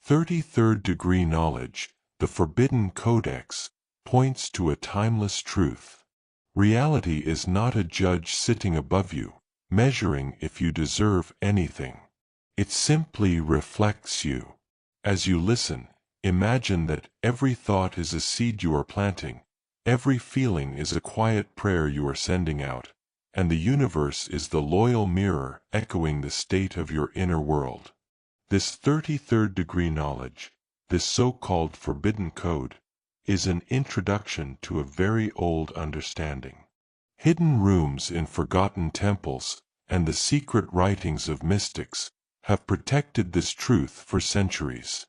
33rd degree knowledge, the forbidden codex, points to a timeless truth. Reality is not a judge sitting above you, measuring if you deserve anything. It simply reflects you. As you listen, imagine that every thought is a seed you are planting, every feeling is a quiet prayer you are sending out, and the universe is the loyal mirror echoing the state of your inner world. This 33rd degree knowledge, this so-called forbidden code, is an introduction to a very old understanding. Hidden rooms in forgotten temples and the secret writings of mystics have protected this truth for centuries.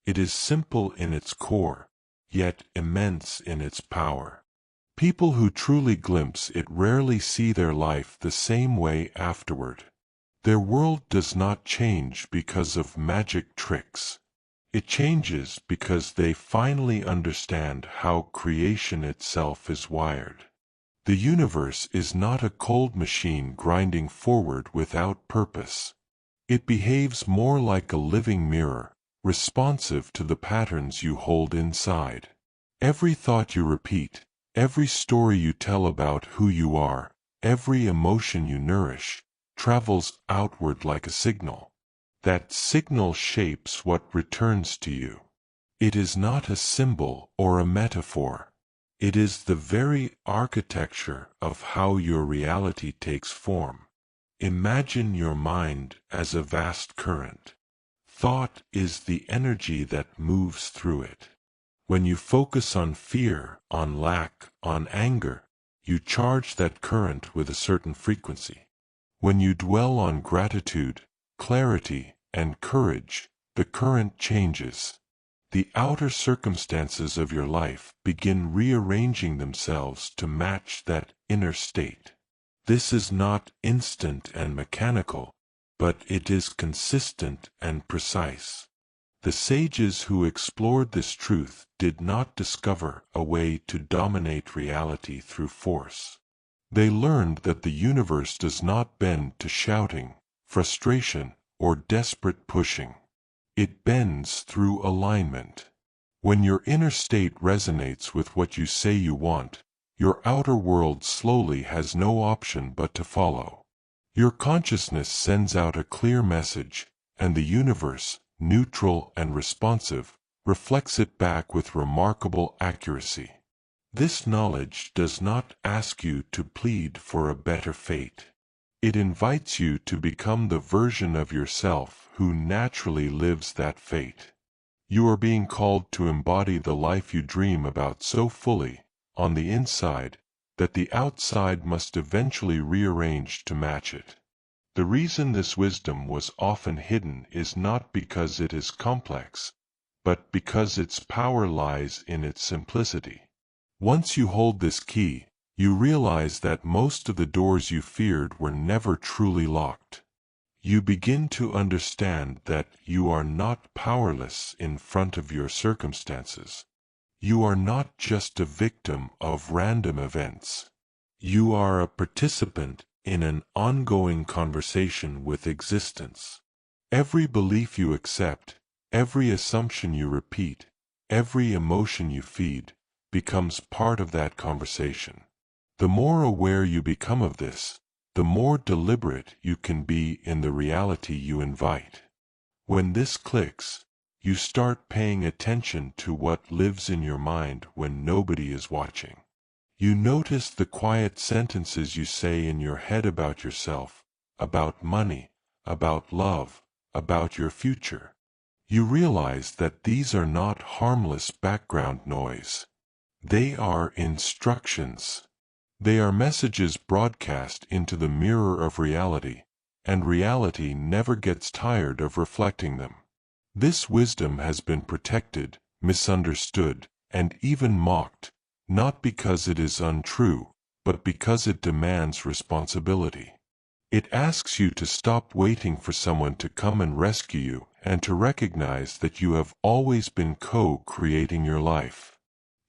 It is simple in its core, yet immense in its power. People who truly glimpse it rarely see their life the same way afterward. Their world does not change because of magic tricks. It changes because they finally understand how creation itself is wired. The universe is not a cold machine grinding forward without purpose. It behaves more like a living mirror, responsive to the patterns you hold inside. Every thought you repeat, every story you tell about who you are, every emotion you nourish, travels outward like a signal. That signal shapes what returns to you. It is not a symbol or a metaphor. It is the very architecture of how your reality takes form. Imagine your mind as a vast current. Thought is the energy that moves through it. When you focus on fear, on lack, on anger, you charge that current with a certain frequency. When you dwell on gratitude, clarity, and courage, the current changes. The outer circumstances of your life begin rearranging themselves to match that inner state. This is not instant and mechanical, but it is consistent and precise. The sages who explored this truth did not discover a way to dominate reality through force. They learned that the universe does not bend to shouting, frustration, or desperate pushing. It bends through alignment. When your inner state resonates with what you say you want, your outer world slowly has no option but to follow. Your consciousness sends out a clear message, and the universe, neutral and responsive, reflects it back with remarkable accuracy. This knowledge does not ask you to plead for a better fate. It invites you to become the version of yourself who naturally lives that fate. You are being called to embody the life you dream about so fully, on the inside, that the outside must eventually rearrange to match it. The reason this wisdom was often hidden is not because it is complex, but because its power lies in its simplicity. Once you hold this key, you realize that most of the doors you feared were never truly locked. You begin to understand that you are not powerless in front of your circumstances. You are not just a victim of random events. You are a participant in an ongoing conversation with existence. Every belief you accept, every assumption you repeat, every emotion you feed, becomes part of that conversation. The more aware you become of this, the more deliberate you can be in the reality you invite. When this clicks, you start paying attention to what lives in your mind when nobody is watching. You notice the quiet sentences you say in your head about yourself, about money, about love, about your future. You realize that these are not harmless background noise. They are instructions. They are messages broadcast into the mirror of reality, and reality never gets tired of reflecting them. This wisdom has been protected, misunderstood, and even mocked, not because it is untrue, but because it demands responsibility. It asks you to stop waiting for someone to come and rescue you, and to recognize that you have always been co-creating your life.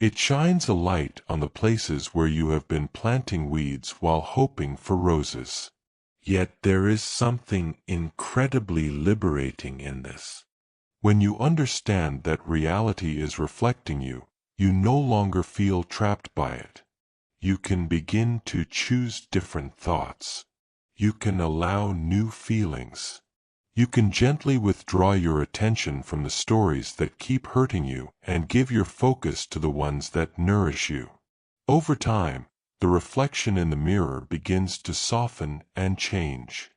It shines a light on the places where you have been planting weeds while hoping for roses. Yet there is something incredibly liberating in this. When you understand that reality is reflecting you, you no longer feel trapped by it. You can begin to choose different thoughts. You can allow new feelings. You can gently withdraw your attention from the stories that keep hurting you and give your focus to the ones that nourish you. Over time, the reflection in the mirror begins to soften and change.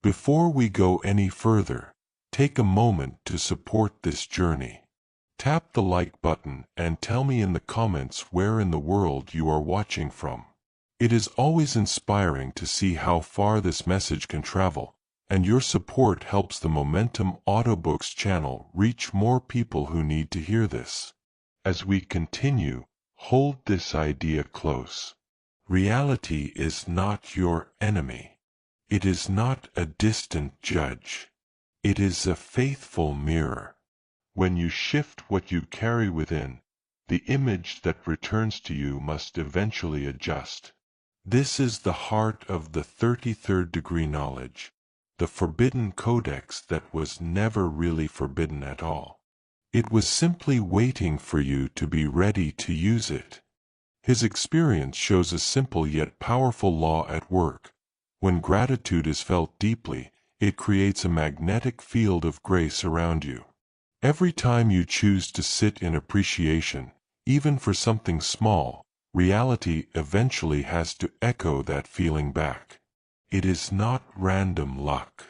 Before we go any further, take a moment to support this journey. Tap the like button and tell me in the comments where in the world you are watching from. It is always inspiring to see how far this message can travel, and your support helps the Momentum Audiobooks channel reach more people who need to hear this. As we continue, hold this idea close. Reality is not your enemy. It is not a distant judge. It is a faithful mirror. When you shift what you carry within, the image that returns to you must eventually adjust. This is the heart of the 33rd degree knowledge, the forbidden codex that was never really forbidden at all. It was simply waiting for you to be ready to use it. His experience shows a simple yet powerful law at work. When gratitude is felt deeply, it creates a magnetic field of grace around you. Every time you choose to sit in appreciation, even for something small, reality eventually has to echo that feeling back. It is not random luck.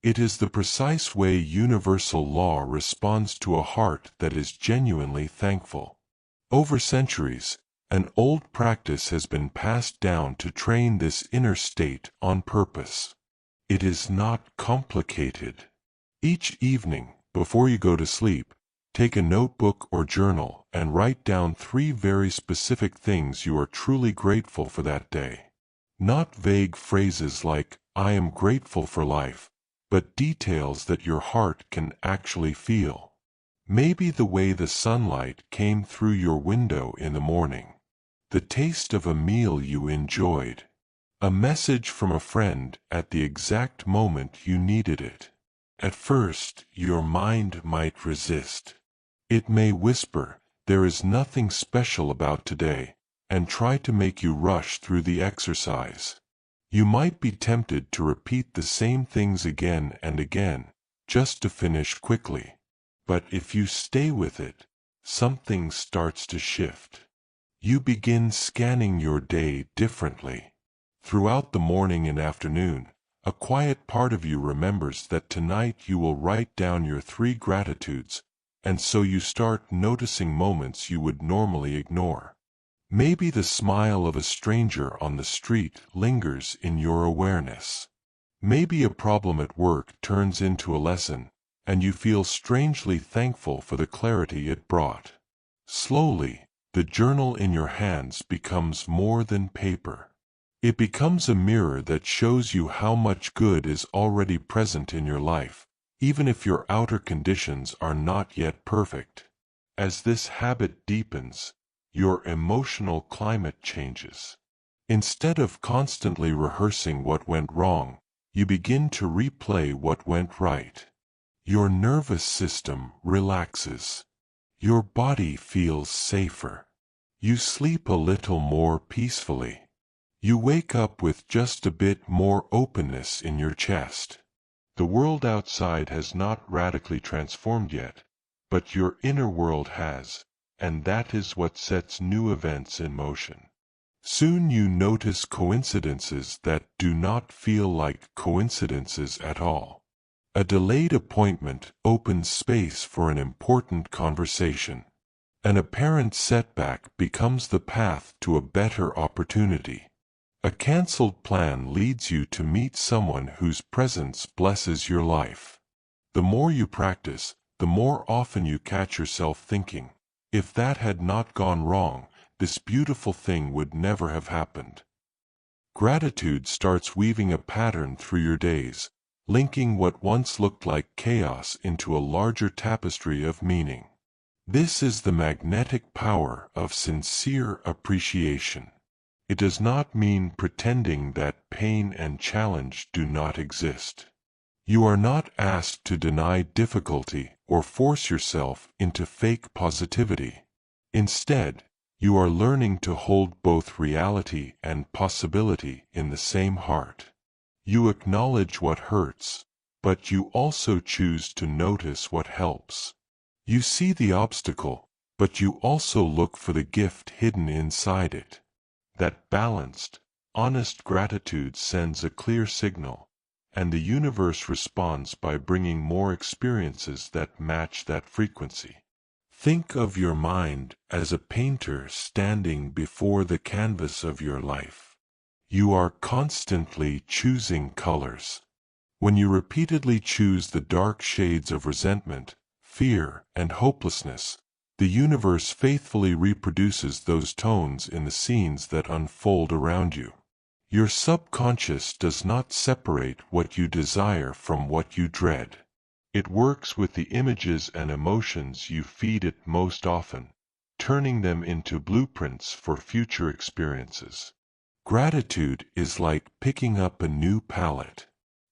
It is the precise way universal law responds to a heart that is genuinely thankful. Over centuries, an old practice has been passed down to train this inner state on purpose. It is not complicated. Each evening, before you go to sleep, take a notebook or journal and write down 3 very specific things you are truly grateful for that day. Not vague phrases like, "I am grateful for life," but details that your heart can actually feel. Maybe the way the sunlight came through your window in the morning, the taste of a meal you enjoyed, a message from a friend at the exact moment you needed it. At first, your mind might resist. It may whisper, "There is nothing special about today," and try to make you rush through the exercise. You might be tempted to repeat the same things again and again, just to finish quickly. But if you stay with it, something starts to shift. You begin scanning your day differently. Throughout the morning and afternoon, a quiet part of you remembers that tonight you will write down your 3 gratitudes, and so you start noticing moments you would normally ignore. Maybe the smile of a stranger on the street lingers in your awareness. Maybe a problem at work turns into a lesson, and you feel strangely thankful for the clarity it brought. Slowly, the journal in your hands becomes more than paper. It becomes a mirror that shows you how much good is already present in your life, even if your outer conditions are not yet perfect. As this habit deepens, your emotional climate changes. Instead of constantly rehearsing what went wrong, you begin to replay what went right. Your nervous system relaxes. Your body feels safer. You sleep a little more peacefully. You wake up with just a bit more openness in your chest. The world outside has not radically transformed yet, but your inner world has, and that is what sets new events in motion. Soon you notice coincidences that do not feel like coincidences at all. A delayed appointment opens space for an important conversation. An apparent setback becomes the path to a better opportunity. A cancelled plan leads you to meet someone whose presence blesses your life. The more you practice, the more often you catch yourself thinking, "If that had not gone wrong, this beautiful thing would never have happened." Gratitude starts weaving a pattern through your days, linking what once looked like chaos into a larger tapestry of meaning. This is the magnetic power of sincere appreciation. It does not mean pretending that pain and challenge do not exist. You are not asked to deny difficulty, or force yourself into fake positivity. Instead, you are learning to hold both reality and possibility in the same heart. You acknowledge what hurts, but you also choose to notice what helps. You see the obstacle, but you also look for the gift hidden inside it. That balanced, honest gratitude sends a clear signal, and the universe responds by bringing more experiences that match that frequency. Think of your mind as a painter standing before the canvas of your life. You are constantly choosing colors. When you repeatedly choose the dark shades of resentment, fear, and hopelessness, the universe faithfully reproduces those tones in the scenes that unfold around you. Your subconscious does not separate what you desire from what you dread. It works with the images and emotions you feed it most often, turning them into blueprints for future experiences. Gratitude is like picking up a new palette.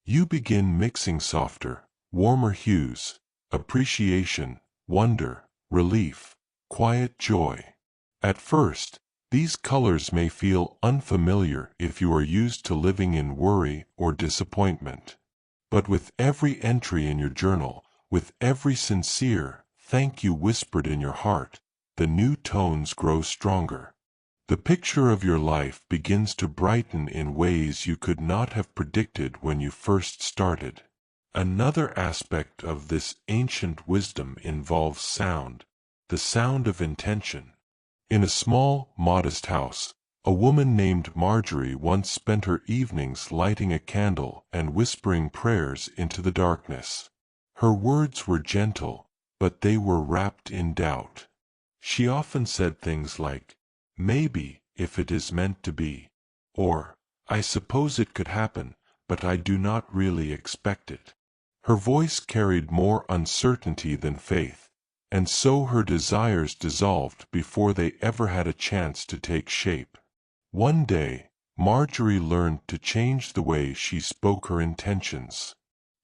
You begin mixing softer, warmer hues, appreciation, wonder, relief, quiet joy. At first, these colors may feel unfamiliar if you are used to living in worry or disappointment. But with every entry in your journal, with every sincere thank you whispered in your heart, the new tones grow stronger. The picture of your life begins to brighten in ways you could not have predicted when you first started. Another aspect of this ancient wisdom involves sound, the sound of intention. In a small, modest house, a woman named Marjorie once spent her evenings lighting a candle and whispering prayers into the darkness. Her words were gentle, but they were wrapped in doubt. She often said things like, "Maybe, if it is meant to be," or, "I suppose it could happen, but I do not really expect it." Her voice carried more uncertainty than faith, and so her desires dissolved before they ever had a chance to take shape. One day, Marjorie learned to change the way she spoke her intentions.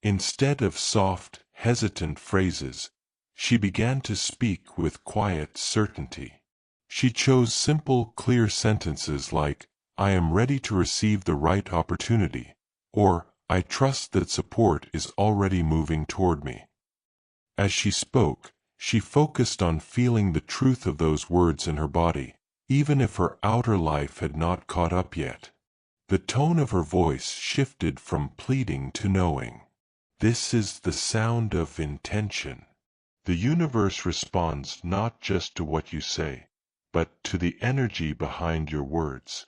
Instead of soft, hesitant phrases, she began to speak with quiet certainty. She chose simple, clear sentences like, "I am ready to receive the right opportunity," or, "I trust that support is already moving toward me." As she spoke, she focused on feeling the truth of those words in her body, even if her outer life had not caught up yet. The tone of her voice shifted from pleading to knowing. This is the sound of intention. The universe responds not just to what you say, but to the energy behind your words.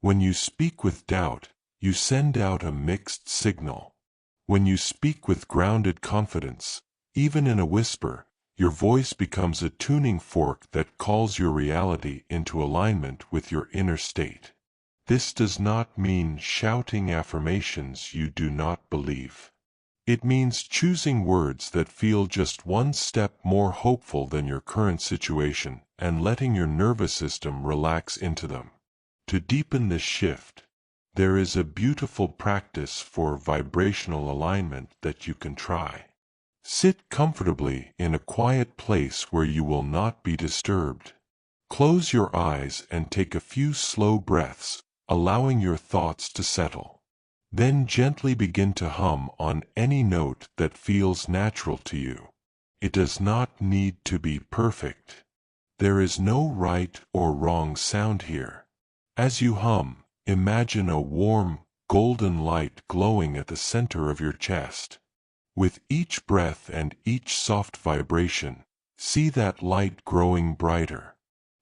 When you speak with doubt, you send out a mixed signal. When you speak with grounded confidence, even in a whisper, your voice becomes a tuning fork that calls your reality into alignment with your inner state. This does not mean shouting affirmations you do not believe. It means choosing words that feel just one step more hopeful than your current situation and letting your nervous system relax into them. To deepen this shift, there is a beautiful practice for vibrational alignment that you can try. Sit comfortably in a quiet place where you will not be disturbed. Close your eyes and take a few slow breaths, allowing your thoughts to settle. Then gently begin to hum on any note that feels natural to you. It does not need to be perfect. There is no right or wrong sound here. As you hum, imagine a warm, golden light glowing at the center of your chest. With each breath and each soft vibration, see that light growing brighter.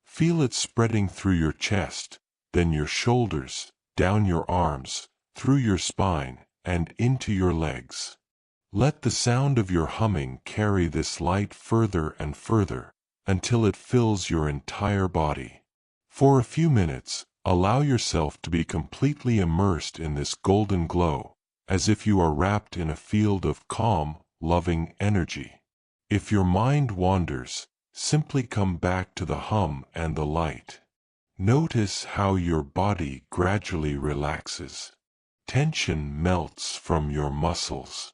Feel it spreading through your chest, then your shoulders, down your arms, through your spine, and into your legs. Let the sound of your humming carry this light further and further, until it fills your entire body. For a few minutes, allow yourself to be completely immersed in this golden glow, as if you are wrapped in a field of calm, loving energy. If your mind wanders, simply come back to the hum and the light. Notice how your body gradually relaxes. Tension melts from your muscles.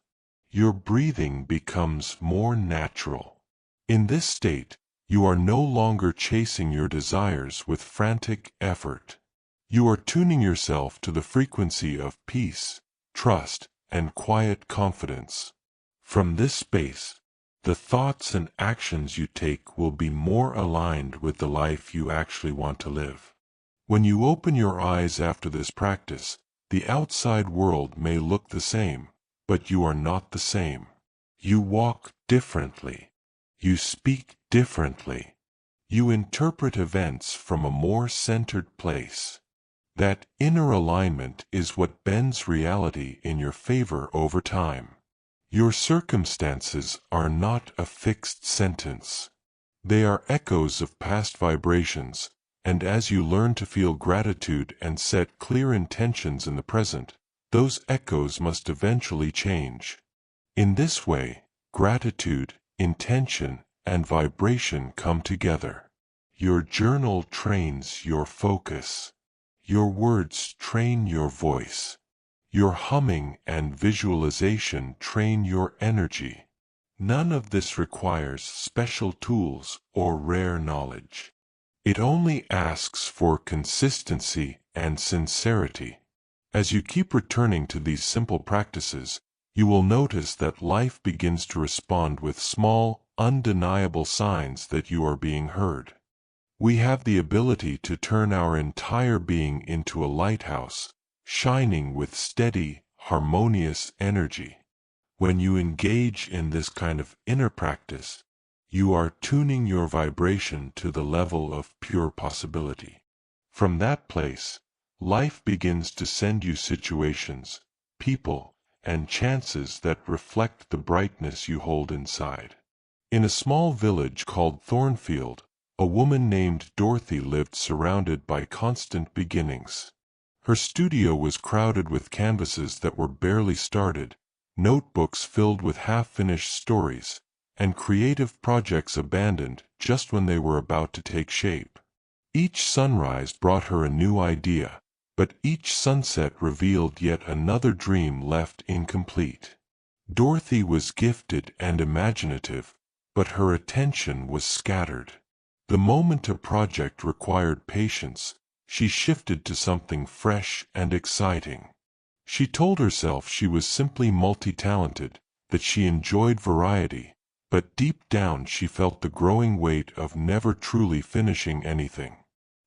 Your breathing becomes more natural. In this state, you are no longer chasing your desires with frantic effort. You are tuning yourself to the frequency of peace, trust, and quiet confidence. From this space, the thoughts and actions you take will be more aligned with the life you actually want to live. When you open your eyes after this practice, the outside world may look the same, but you are not the same. You walk differently. You speak differently. You interpret events from a more centered place. That inner alignment is what bends reality in your favor over time. Your circumstances are not a fixed sentence. They are echoes of past vibrations, and as you learn to feel gratitude and set clear intentions in the present, those echoes must eventually change. In this way, gratitude, intention, and vibration come together. Your journal trains your focus. Your words train your voice. Your humming and visualization train your energy. None of this requires special tools or rare knowledge. It only asks for consistency and sincerity. As you keep returning to these simple practices, you will notice that life begins to respond with small, undeniable signs that you are being heard. We have the ability to turn our entire being into a lighthouse, shining with steady, harmonious energy. When you engage in this kind of inner practice, you are tuning your vibration to the level of pure possibility. From that place, life begins to send you situations, people, and chances that reflect the brightness you hold inside. In a small village called Thornfield, a woman named Dorothy lived surrounded by constant beginnings. Her studio was crowded with canvases that were barely started, notebooks filled with half-finished stories, and creative projects abandoned just when they were about to take shape. Each sunrise brought her a new idea, but each sunset revealed yet another dream left incomplete. Dorothy was gifted and imaginative, but her attention was scattered. The moment a project required patience, she shifted to something fresh and exciting. She told herself she was simply multi-talented, that she enjoyed variety, but deep down she felt the growing weight of never truly finishing anything.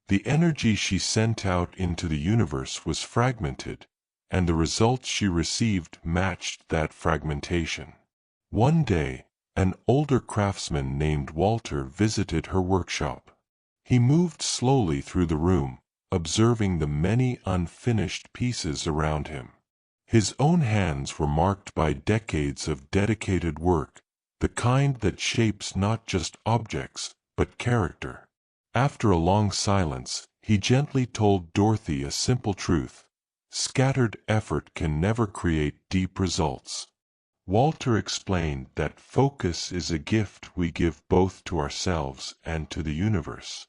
The energy she sent out into the universe was fragmented, and the results she received matched that fragmentation. One day, an older craftsman named Walter visited her workshop. He moved slowly through the room, observing the many unfinished pieces around him. His own hands were marked by decades of dedicated work, the kind that shapes not just objects, but character. After a long silence, he gently told Dorothy a simple truth: scattered effort can never create deep results. Walter explained that focus is a gift we give both to ourselves and to the universe.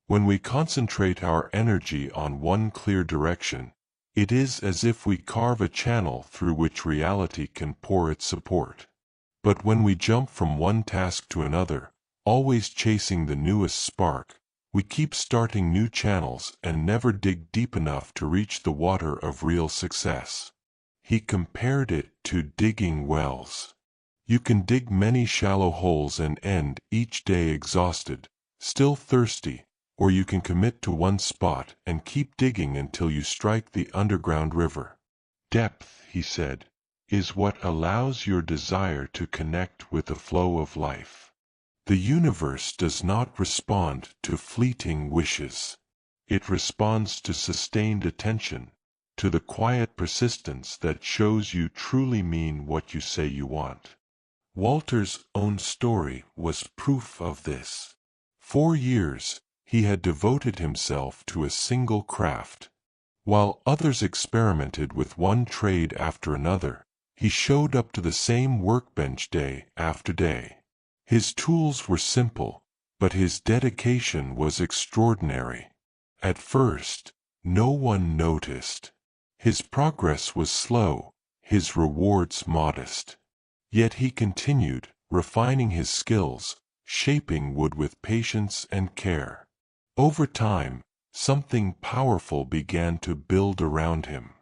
When we concentrate our energy on one clear direction, it is as if we carve a channel through which reality can pour its support. But when we jump from one task to another, always chasing the newest spark, we keep starting new channels and never dig deep enough to reach the water of real success. He compared it to digging wells. You can dig many shallow holes and end each day exhausted, still thirsty, or you can commit to one spot and keep digging until you strike the underground river. Depth, he said, is what allows your desire to connect with the flow of life. The universe does not respond to fleeting wishes. It responds to sustained attention, to the quiet persistence that shows you truly mean what you say you want. Walter's own story was proof of this. 4 years, he had devoted himself to a single craft. While others experimented with one trade after another, he showed up to the same workbench day after day. His tools were simple, but his dedication was extraordinary. At first, no one noticed. His progress was slow, his rewards modest. Yet he continued, refining his skills, shaping wood with patience and care. Over time, something powerful began to build around him.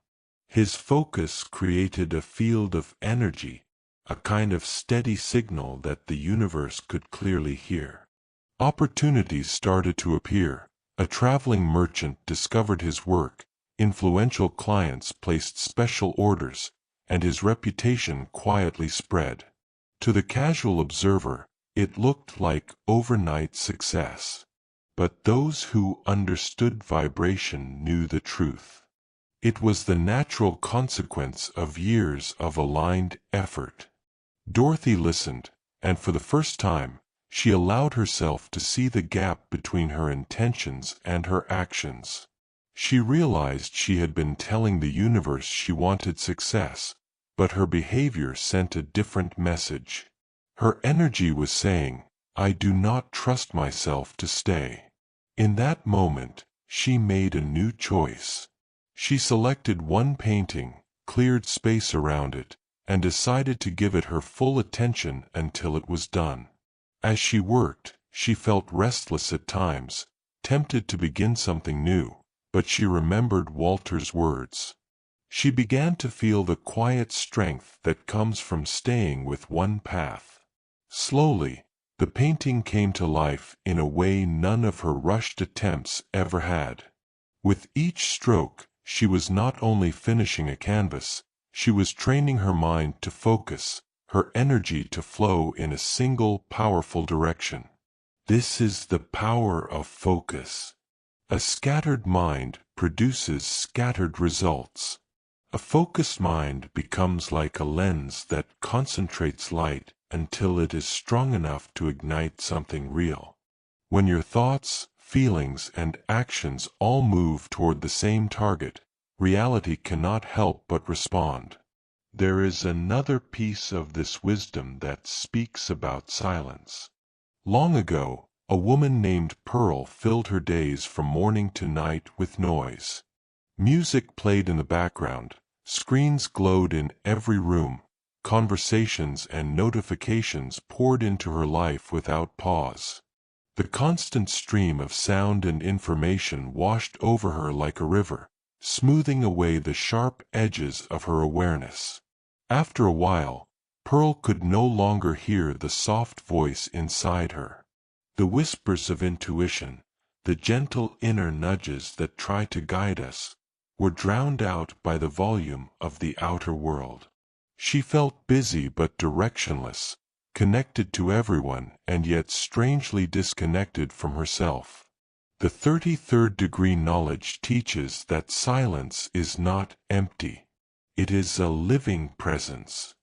His focus created a field of energy, a kind of steady signal that the universe could clearly hear. Opportunities started to appear. A traveling merchant discovered his work, influential clients placed special orders, and his reputation quietly spread. To the casual observer, it looked like overnight success. But those who understood vibration knew the truth. It was the natural consequence of years of aligned effort. Dorothy listened, and for the first time, she allowed herself to see the gap between her intentions and her actions. She realized she had been telling the universe she wanted success, but her behavior sent a different message. Her energy was saying, "I do not trust myself to stay." In that moment, she made a new choice. She selected one painting, cleared space around it, and decided to give it her full attention until it was done. As she worked, she felt restless at times, tempted to begin something new, but she remembered Walter's words. She began to feel the quiet strength that comes from staying with one path. Slowly, the painting came to life in a way none of her rushed attempts ever had. With each stroke, she was not only finishing a canvas, she was training her mind to focus, her energy to flow in a single powerful direction. This is the power of focus. A scattered mind produces scattered results. A focused mind becomes like a lens that concentrates light until it is strong enough to ignite something real. When your thoughts, feelings, and actions all move toward the same target, reality cannot help but respond. There is another piece of this wisdom that speaks about silence. Long ago, a woman named Pearl filled her days from morning to night with noise. Music played in the background, screens glowed in every room, conversations and notifications poured into her life without pause. The constant stream of sound and information washed over her like a river, smoothing away the sharp edges of her awareness. After a while, Pearl could no longer hear the soft voice inside her. The whispers of intuition, the gentle inner nudges that try to guide us, were drowned out by the volume of the outer world. She felt busy but directionless, connected to everyone and yet strangely disconnected from herself. The 33rd degree knowledge teaches that silence is not empty. It is a living presence.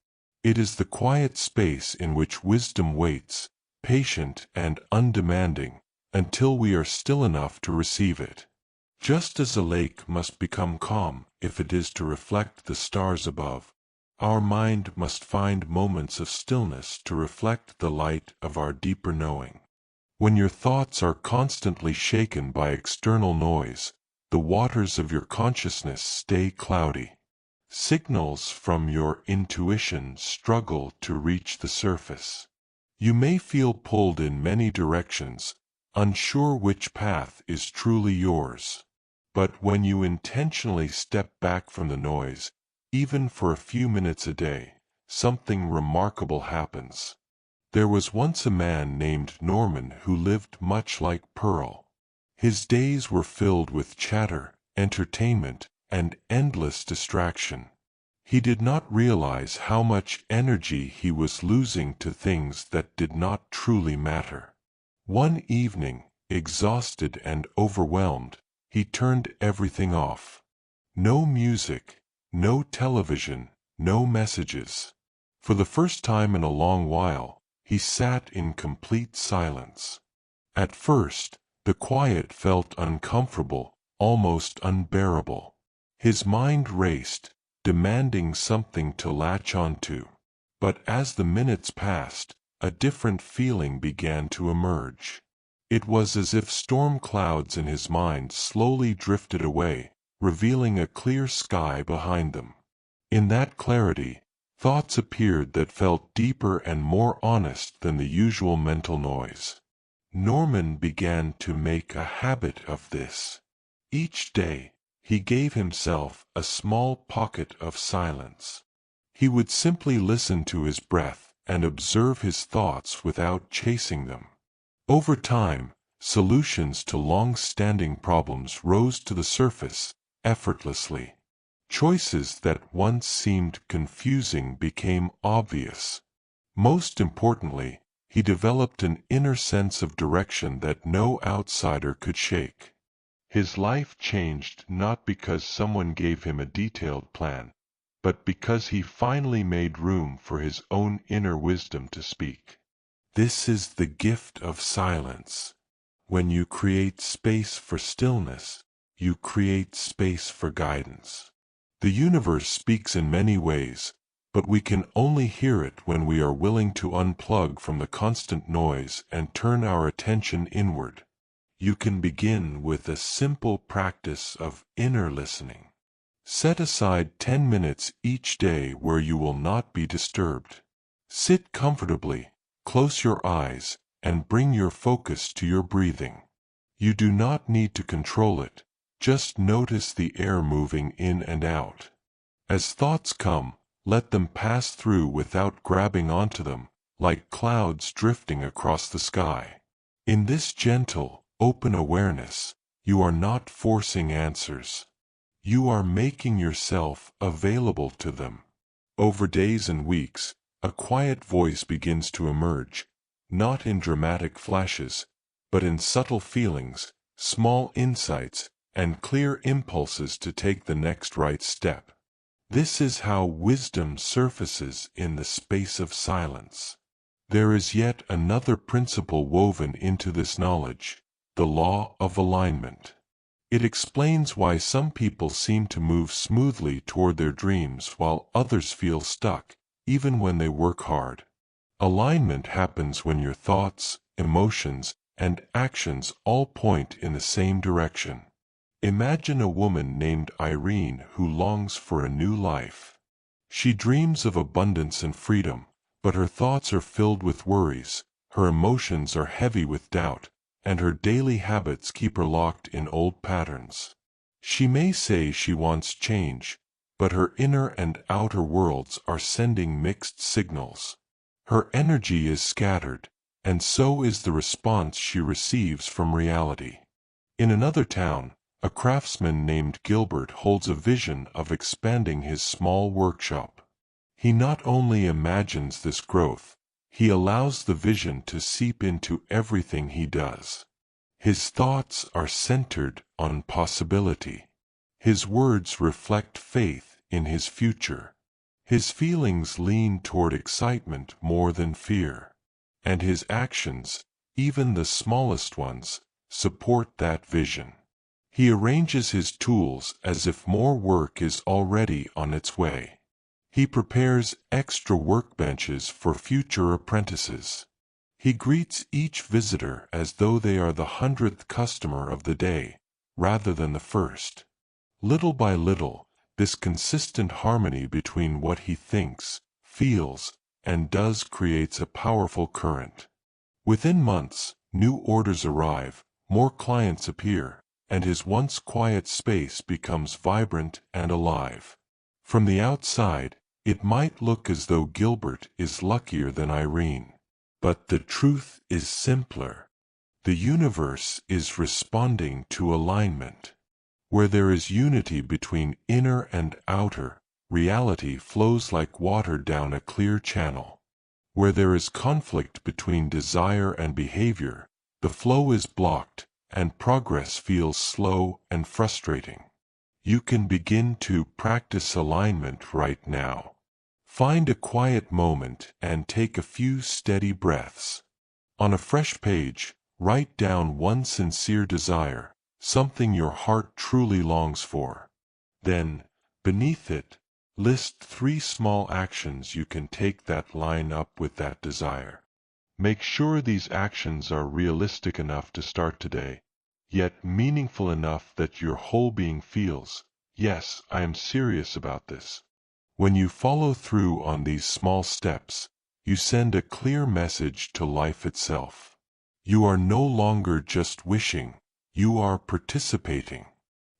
It is the quiet space in which wisdom waits, patient and undemanding, until we are still enough to receive it. Just as a lake must become calm if it is to reflect the stars above, our mind must find moments of stillness to reflect the light of our deeper knowing. When your thoughts are constantly shaken by external noise, the waters of your consciousness stay cloudy. Signals from your intuition struggle to reach the surface. You may feel pulled in many directions, unsure which path is truly yours. But when you intentionally step back from the noise, even for a few minutes a day, something remarkable happens. There was once a man named Norman who lived much like Pearl. His days were filled with chatter, entertainment, and endless distraction. He did not realize how much energy he was losing to things that did not truly matter. One evening, exhausted and overwhelmed, he turned everything off. No music, no television, no messages. For the first time in a long while, he sat in complete silence. At first, the quiet felt uncomfortable, almost unbearable. His mind raced, demanding something to latch onto. But as the minutes passed, a different feeling began to emerge. It was as if storm clouds in his mind slowly drifted away, revealing a clear sky behind them. In that clarity, Thoughts appeared that felt deeper and more honest than the usual mental noise. Norman began to make a habit of this. Each day, he gave himself a small pocket of silence. He would simply listen to his breath and observe his thoughts without chasing them. Over time, solutions to long-standing problems rose to the surface, effortlessly. Choices that once seemed confusing became obvious. Most importantly, he developed an inner sense of direction that no outsider could shake. His life changed not because someone gave him a detailed plan, but because he finally made room for his own inner wisdom to speak. This is the gift of silence. When you create space for stillness, you create space for guidance. The universe speaks in many ways, but we can only hear it when we are willing to unplug from the constant noise and turn our attention inward. You can begin with a simple practice of inner listening. Set aside 10 minutes each day where you will not be disturbed. Sit comfortably, close your eyes, and bring your focus to your breathing. You do not need to control it, just notice the air moving in and out. As thoughts come, let them pass through without grabbing onto them, like clouds drifting across the sky. In this gentle, open awareness, you are not forcing answers. You are making yourself available to them. Over days and weeks, a quiet voice begins to emerge, not in dramatic flashes, but in subtle feelings, small insights, and clear impulses to take the next right step. This is how wisdom surfaces in the space of silence. There is yet another principle woven into this knowledge, the law of alignment. It explains why some people seem to move smoothly toward their dreams while others feel stuck, even when they work hard. Alignment happens when your thoughts, emotions, and actions all point in the same direction. Imagine a woman named Irene who longs for a new life. She dreams of abundance and freedom, but her thoughts are filled with worries, her emotions are heavy with doubt, and her daily habits keep her locked in old patterns. She may say she wants change, but her inner and outer worlds are sending mixed signals. Her energy is scattered, and so is the response she receives from reality. In another town, a craftsman named Gilbert holds a vision of expanding his small workshop. He not only imagines this growth, he allows the vision to seep into everything he does. His thoughts are centered on possibility. His words reflect faith in his future. His feelings lean toward excitement more than fear. And his actions, even the smallest ones, support that vision. He arranges his tools as if more work is already on its way. He prepares extra workbenches for future apprentices. He greets each visitor as though they are the 100th customer of the day, rather than the first. Little by little, this consistent harmony between what he thinks, feels, and does creates a powerful current. Within months, new orders arrive, more clients appear, and his once quiet space becomes vibrant and alive. From the outside, it might look as though Gilbert is luckier than Irene. But the truth is simpler. The universe is responding to alignment. Where there is unity between inner and outer, reality flows like water down a clear channel. Where there is conflict between desire and behavior, the flow is blocked, and progress feels slow and frustrating. You can begin to practice alignment right now. Find a quiet moment and take a few steady breaths. On a fresh page, write down one sincere desire, something your heart truly longs for. Then, beneath it, list 3 small actions you can take that line up with that desire. Make sure these actions are realistic enough to start today, yet meaningful enough that your whole being feels, yes, I am serious about this. When you follow through on these small steps, you send a clear message to life itself. You are no longer just wishing, you are participating.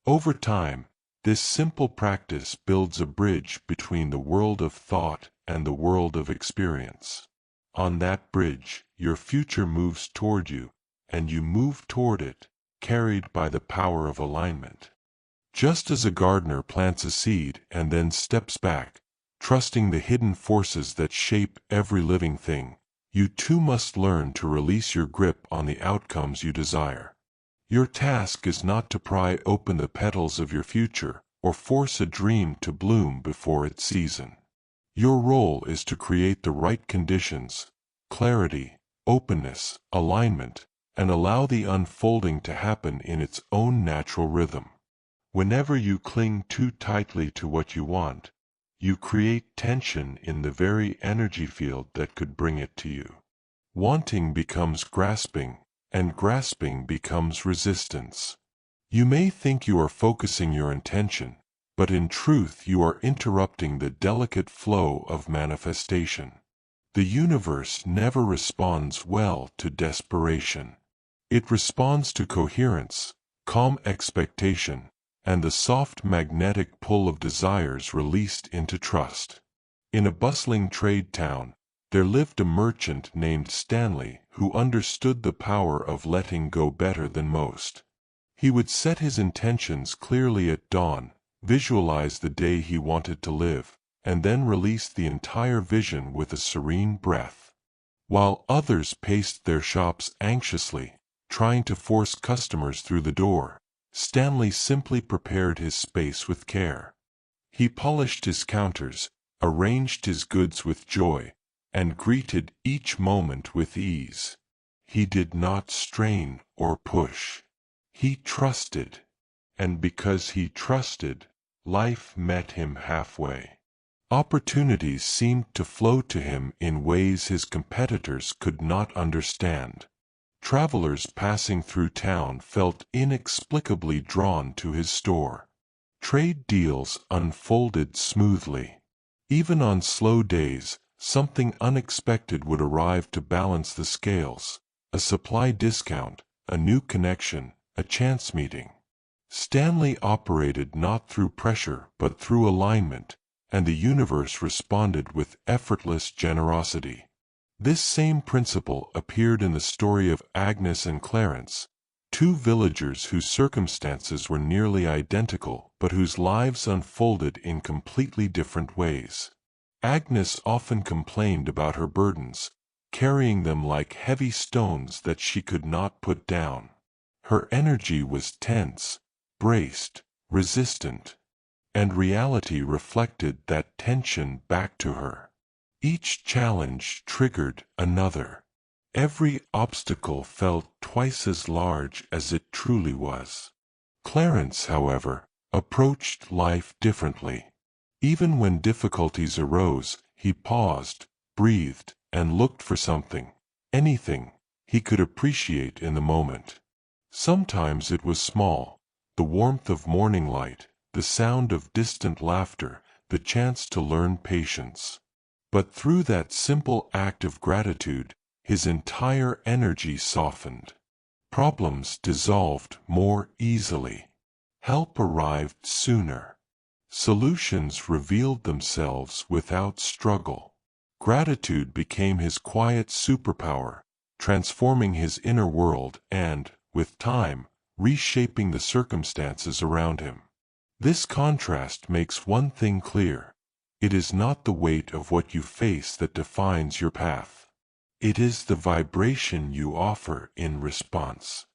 Over time, this simple practice builds a bridge between the world of thought and the world of experience. On that bridge, your future moves toward you, and you move toward it, carried by the power of alignment. Just as a gardener plants a seed and then steps back, trusting the hidden forces that shape every living thing, you too must learn to release your grip on the outcomes you desire. Your task is not to pry open the petals of your future or force a dream to bloom before its season. Your role is to create the right conditions, clarity, openness, alignment, and allow the unfolding to happen in its own natural rhythm. Whenever you cling too tightly to what you want, you create tension in the very energy field that could bring it to you. Wanting becomes grasping, and grasping becomes resistance. You may think you are focusing your intention, but in truth you are interrupting the delicate flow of manifestation. The universe never responds well to desperation. It responds to coherence, calm expectation, and the soft magnetic pull of desires released into trust. In a bustling trade town, there lived a merchant named Stanley who understood the power of letting go better than most. He would set his intentions clearly at dawn, visualize the day he wanted to live, and then release the entire vision with a serene breath. While others paced their shops anxiously, trying to force customers through the door, Stanley simply prepared his space with care. He polished his counters, arranged his goods with joy, and greeted each moment with ease. He did not strain or push. He trusted. And because he trusted, life met him halfway. Opportunities seemed to flow to him in ways his competitors could not understand. Travelers passing through town felt inexplicably drawn to his store. Trade deals unfolded smoothly. Even on slow days, something unexpected would arrive to balance the scales: a supply discount, a new connection, a chance meeting. Stanley operated not through pressure but through alignment, and the universe responded with effortless generosity. This same principle appeared in the story of Agnes and Clarence, two villagers whose circumstances were nearly identical but whose lives unfolded in completely different ways. Agnes often complained about her burdens, carrying them like heavy stones that she could not put down. Her energy was tense, braced, resistant, and reality reflected that tension back to her. Each challenge triggered another. Every obstacle felt twice as large as it truly was. Clarence, however, approached life differently. Even when difficulties arose, he paused, breathed, and looked for something, anything, he could appreciate in the moment. Sometimes it was small: the warmth of morning light, the sound of distant laughter, the chance to learn patience. But through that simple act of gratitude, his entire energy softened. Problems dissolved more easily. Help arrived sooner. Solutions revealed themselves without struggle. Gratitude became his quiet superpower, transforming his inner world and, with time, reshaping the circumstances around him. This contrast makes one thing clear: it is not the weight of what you face that defines your path. It is the vibration you offer in response.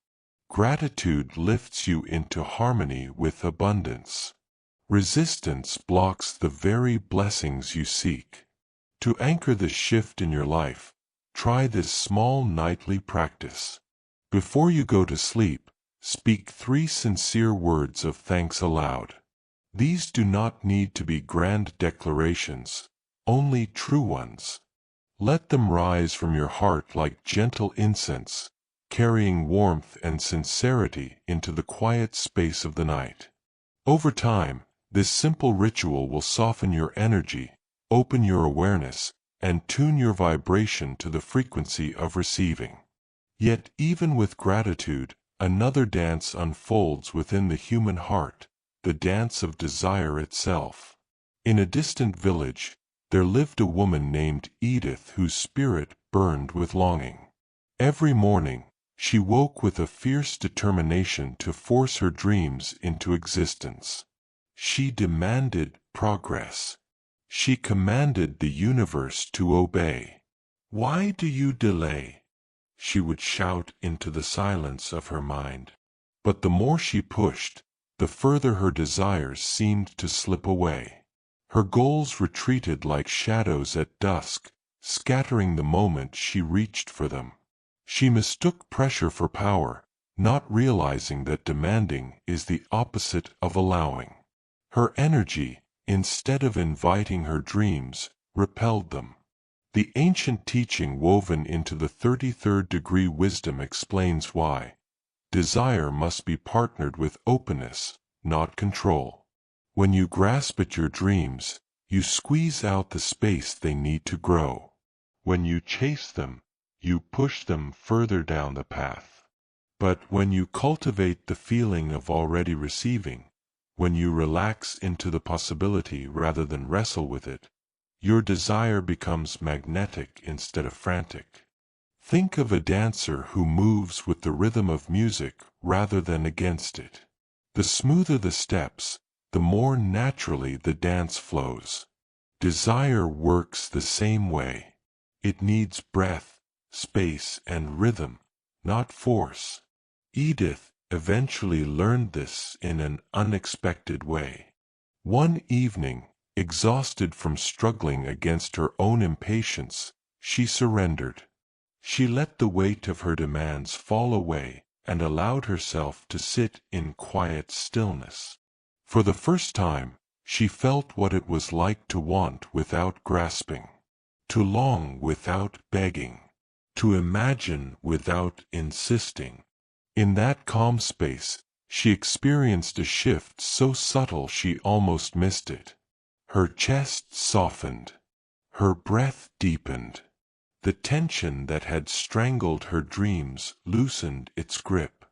Gratitude lifts you into harmony with abundance. Resistance blocks the very blessings you seek. To anchor the shift in your life, try this small nightly practice. Before you go to sleep, speak 3 sincere words of thanks aloud. These do not need to be grand declarations, only true ones. Let them rise from your heart like gentle incense, carrying warmth and sincerity into the quiet space of the night. Over time, This simple ritual will soften your energy, open your awareness, and tune your vibration to the frequency of receiving. Yet even with gratitude, another dance unfolds within the human heart, the dance of desire itself. In a distant village, there lived a woman named Edith whose spirit burned with longing. Every morning, she woke with a fierce determination to force her dreams into existence. She demanded progress. She commanded the universe to obey. "Why do you delay?" she would shout into the silence of her mind. But the more she pushed, the further her desires seemed to slip away. Her goals retreated like shadows at dusk, scattering the moment she reached for them. She mistook pressure for power, not realizing that demanding is the opposite of allowing. Her energy, instead of inviting her dreams, repelled them. The ancient teaching woven into the 33rd degree wisdom explains why. Desire must be partnered with openness, not control. When you grasp at your dreams, you squeeze out the space they need to grow. When you chase them, you push them further down the path. But when you cultivate the feeling of already receiving, when you relax into the possibility rather than wrestle with it, your desire becomes magnetic instead of frantic. Think of a dancer who moves with the rhythm of music rather than against it. The smoother the steps, the more naturally the dance flows. Desire works the same way. It needs breath, space, and rhythm, not force. Edith eventually learned this in an unexpected way. One evening, exhausted from struggling against her own impatience, she surrendered. She let the weight of her demands fall away and allowed herself to sit in quiet stillness. For the first time, she felt what it was like to want without grasping, to long without begging, to imagine without insisting. In that calm space, she experienced a shift so subtle she almost missed it. Her chest softened. Her breath deepened. The tension that had strangled her dreams loosened its grip.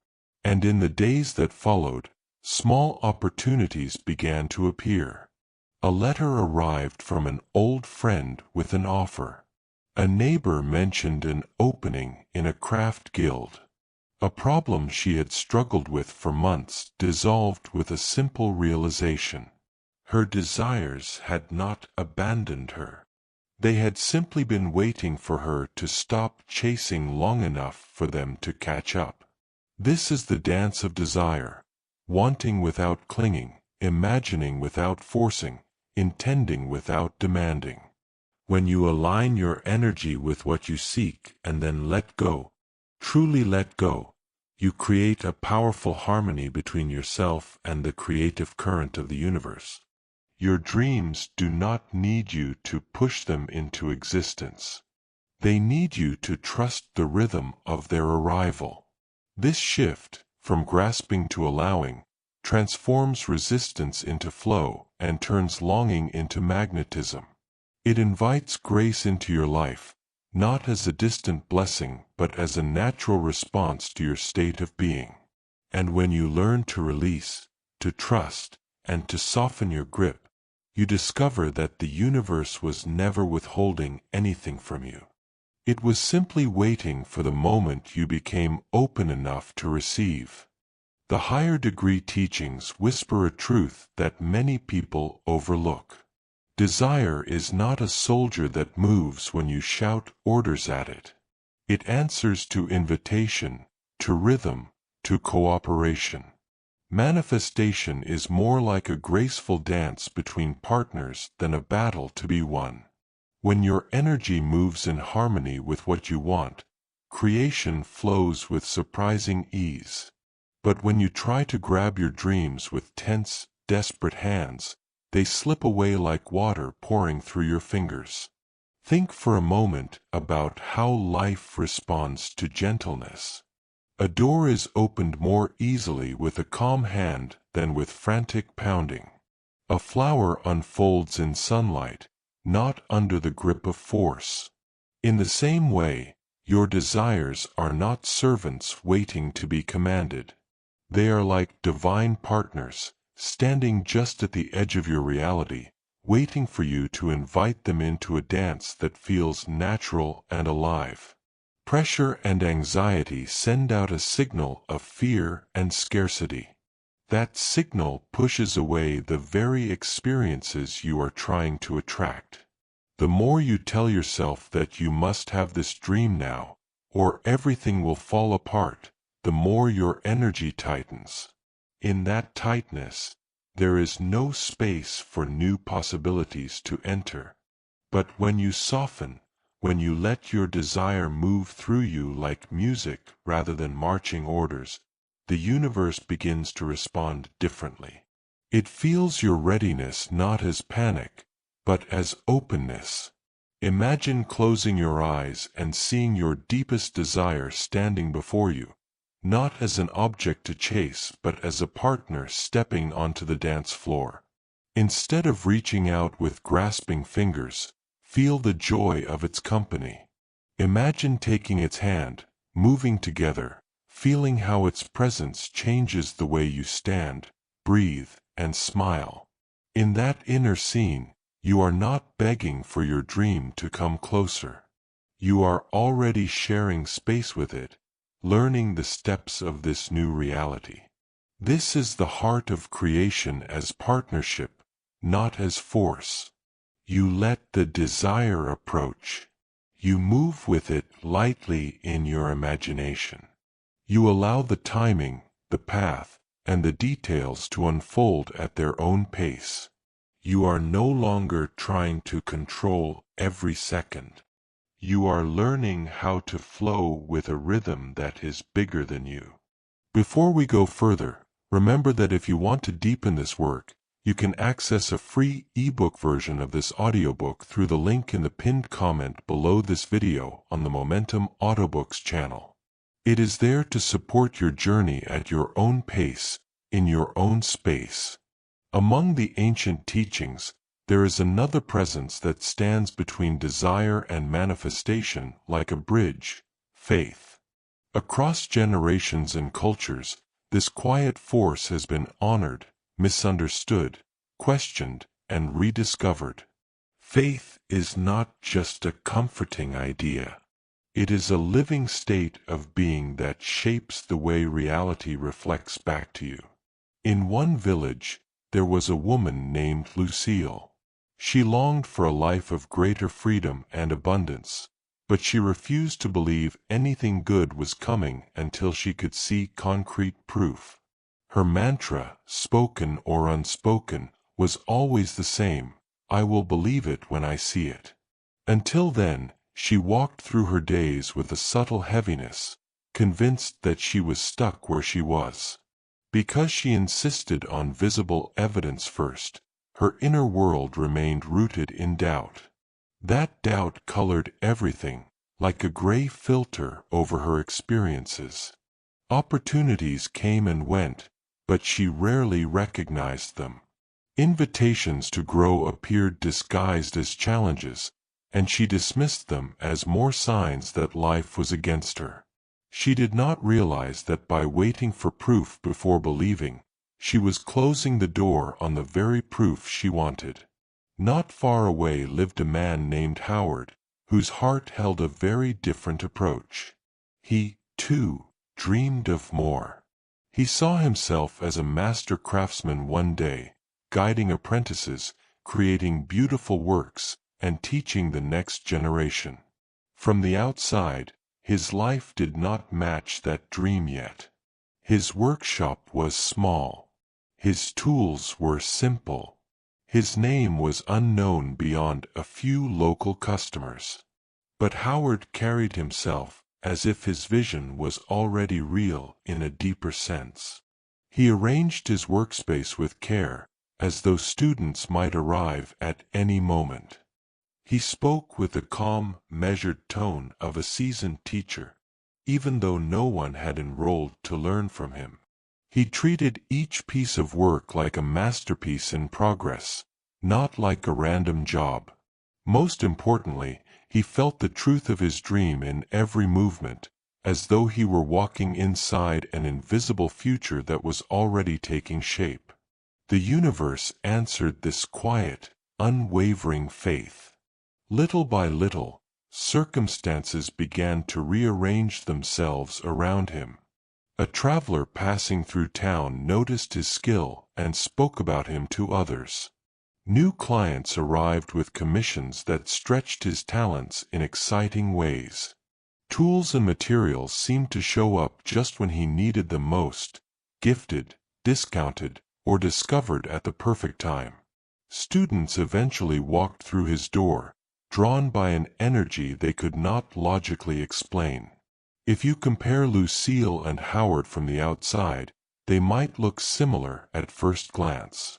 And in the days that followed, small opportunities began to appear. A letter arrived from an old friend with an offer. A neighbor mentioned an opening in a craft guild. A problem she had struggled with for months dissolved with a simple realization. Her desires had not abandoned her. They had simply been waiting for her to stop chasing long enough for them to catch up. This is the dance of desire, wanting without clinging, imagining without forcing, intending without demanding. When you align your energy with what you seek and then let go, truly let go, you create a powerful harmony between yourself and the creative current of the universe. Your dreams do not need you to push them into existence. They need you to trust the rhythm of their arrival. This shift, from grasping to allowing, transforms resistance into flow and turns longing into magnetism. It invites grace into your life, not as a distant blessing but as a natural response to your state of being. And when you learn to release, to trust, and to soften your grip, you discover that the universe was never withholding anything from you. It was simply waiting for the moment you became open enough to receive. The higher degree teachings whisper a truth that many people overlook. Desire is not a soldier that moves when you shout orders at it. It answers to invitation, to rhythm, to cooperation. Manifestation is more like a graceful dance between partners than a battle to be won. When your energy moves in harmony with what you want, creation flows with surprising ease. But when you try to grab your dreams with tense, desperate hands, they slip away like water pouring through your fingers. Think for a moment about how life responds to gentleness. A door is opened more easily with a calm hand than with frantic pounding. A flower unfolds in sunlight, not under the grip of force. In the same way, your desires are not servants waiting to be commanded. They are like divine partners, standing just at the edge of your reality, waiting for you to invite them into a dance that feels natural and alive. Pressure and anxiety send out a signal of fear and scarcity. That signal pushes away the very experiences you are trying to attract. The more you tell yourself that you must have this dream now, or everything will fall apart, the more your energy tightens. In that tightness, there is no space for new possibilities to enter. But when you soften, when you let your desire move through you like music rather than marching orders, the universe begins to respond differently. It feels your readiness not as panic, but as openness. Imagine closing your eyes and seeing your deepest desire standing before you, not as an object to chase but as a partner stepping onto the dance floor. Instead of reaching out with grasping fingers, feel the joy of its company. Imagine taking its hand, moving together, feeling how its presence changes the way you stand, breathe, and smile. In that inner scene, you are not begging for your dream to come closer. You are already sharing space with it, learning the steps of this new reality. This is the heart of creation as partnership, not as force. You let the desire approach. You move with it lightly in your imagination. You allow the timing, the path, and the details to unfold at their own pace. You are no longer trying to control every second. You are learning how to flow with a rhythm that is bigger than you. Before we go further, remember that if you want to deepen this work, you can access a free ebook version of this audiobook through the link in the pinned comment below this video on the Momentum Audiobooks channel. It is there to support your journey at your own pace, in your own space. Among the ancient teachings, there is another presence that stands between desire and manifestation like a bridge: faith. Across generations and cultures, this quiet force has been honored, misunderstood, questioned, and rediscovered. Faith is not just a comforting idea. It is a living state of being that shapes the way reality reflects back to you. In one village, there was a woman named Lucille. She longed for a life of greater freedom and abundance, but she refused to believe anything good was coming until she could see concrete proof. Her mantra, spoken or unspoken, was always the same: I will believe it when I see it. Until then, she walked through her days with a subtle heaviness, convinced that she was stuck where she was. Because she insisted on visible evidence first, her inner world remained rooted in doubt. That doubt colored everything, like a gray filter over her experiences. Opportunities came and went, but she rarely recognized them. Invitations to grow appeared disguised as challenges, and she dismissed them as more signs that life was against her. She did not realize that by waiting for proof before believing, she was closing the door on the very proof she wanted. Not far away lived a man named Howard, whose heart held a very different approach. He, too, dreamed of more. He saw himself as a master craftsman one day, guiding apprentices, creating beautiful works, and teaching the next generation. From the outside, his life did not match that dream yet. His workshop was small. His tools were simple. His name was unknown beyond a few local customers. But Howard carried himself as if his vision was already real in a deeper sense. He arranged his workspace with care, as though students might arrive at any moment. He spoke with the calm, measured tone of a seasoned teacher, even though no one had enrolled to learn from him. He treated each piece of work like a masterpiece in progress, not like a random job. Most importantly, he felt the truth of his dream in every movement, as though he were walking inside an invisible future that was already taking shape. The universe answered this quiet, unwavering faith. Little by little, circumstances began to rearrange themselves around him. A traveler passing through town noticed his skill and spoke about him to others. New clients arrived with commissions that stretched his talents in exciting ways. Tools and materials seemed to show up just when he needed them most, gifted, discounted, or discovered at the perfect time. Students eventually walked through his door, drawn by an energy they could not logically explain. If you compare Lucille and Howard from the outside, they might look similar at first glance.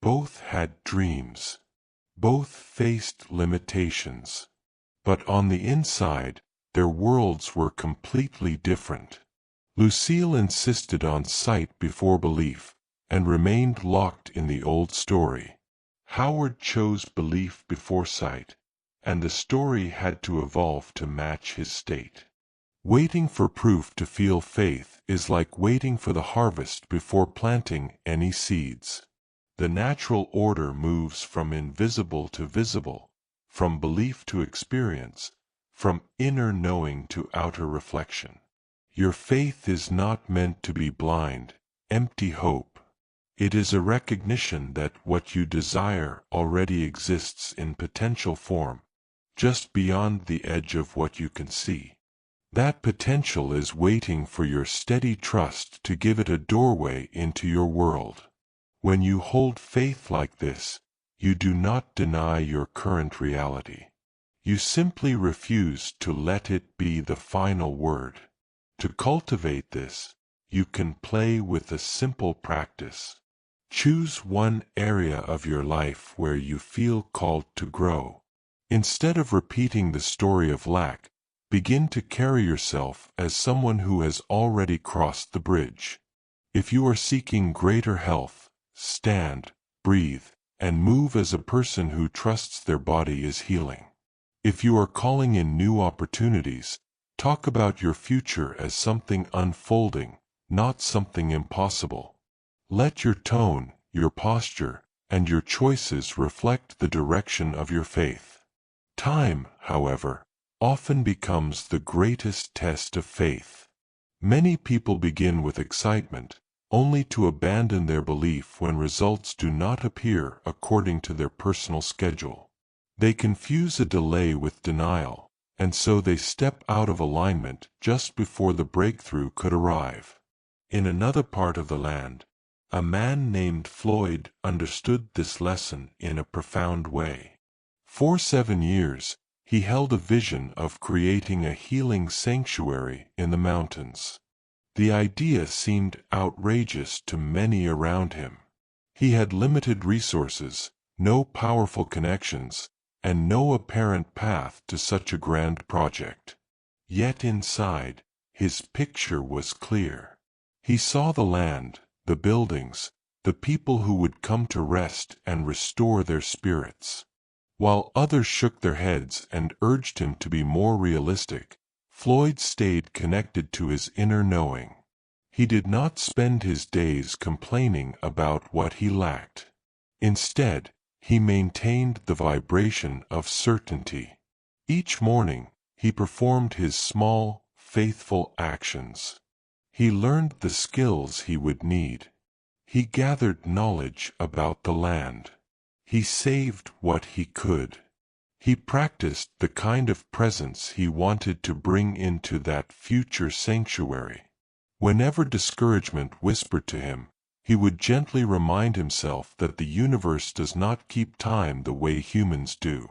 Both had dreams. Both faced limitations. But on the inside, their worlds were completely different. Lucille insisted on sight before belief, and remained locked in the old story. Howard chose belief before sight, and the story had to evolve to match his state. Waiting for proof to feel faith is like waiting for the harvest before planting any seeds. The natural order moves from invisible to visible, from belief to experience, from inner knowing to outer reflection. Your faith is not meant to be blind, empty hope. It is a recognition that what you desire already exists in potential form, just beyond the edge of what you can see. That potential is waiting for your steady trust to give it a doorway into your world. When you hold faith like this, you do not deny your current reality. You simply refuse to let it be the final word. To cultivate this, you can play with a simple practice. Choose one area of your life where you feel called to grow. Instead of repeating the story of lack, begin to carry yourself as someone who has already crossed the bridge. If you are seeking greater health, stand, breathe, and move as a person who trusts their body is healing. If you are calling in new opportunities, talk about your future as something unfolding, not something impossible. Let your tone, your posture, and your choices reflect the direction of your faith. Time, however, often becomes the greatest test of faith. Many people begin with excitement, only to abandon their belief when results do not appear according to their personal schedule. They confuse a delay with denial, and so they step out of alignment just before the breakthrough could arrive. In another part of the land, a man named Floyd understood this lesson in a profound way. For 7 years, he held a vision of creating a healing sanctuary in the mountains. The idea seemed outrageous to many around him. He had limited resources, no powerful connections, and no apparent path to such a grand project. Yet inside, his picture was clear. He saw the land, the buildings, the people who would come to rest and restore their spirits. While others shook their heads and urged him to be more realistic, Floyd stayed connected to his inner knowing. He did not spend his days complaining about what he lacked. Instead, he maintained the vibration of certainty. Each morning, he performed his small, faithful actions. He learned the skills he would need. He gathered knowledge about the land. He saved what he could. He practiced the kind of presence he wanted to bring into that future sanctuary. Whenever discouragement whispered to him, he would gently remind himself that the universe does not keep time the way humans do.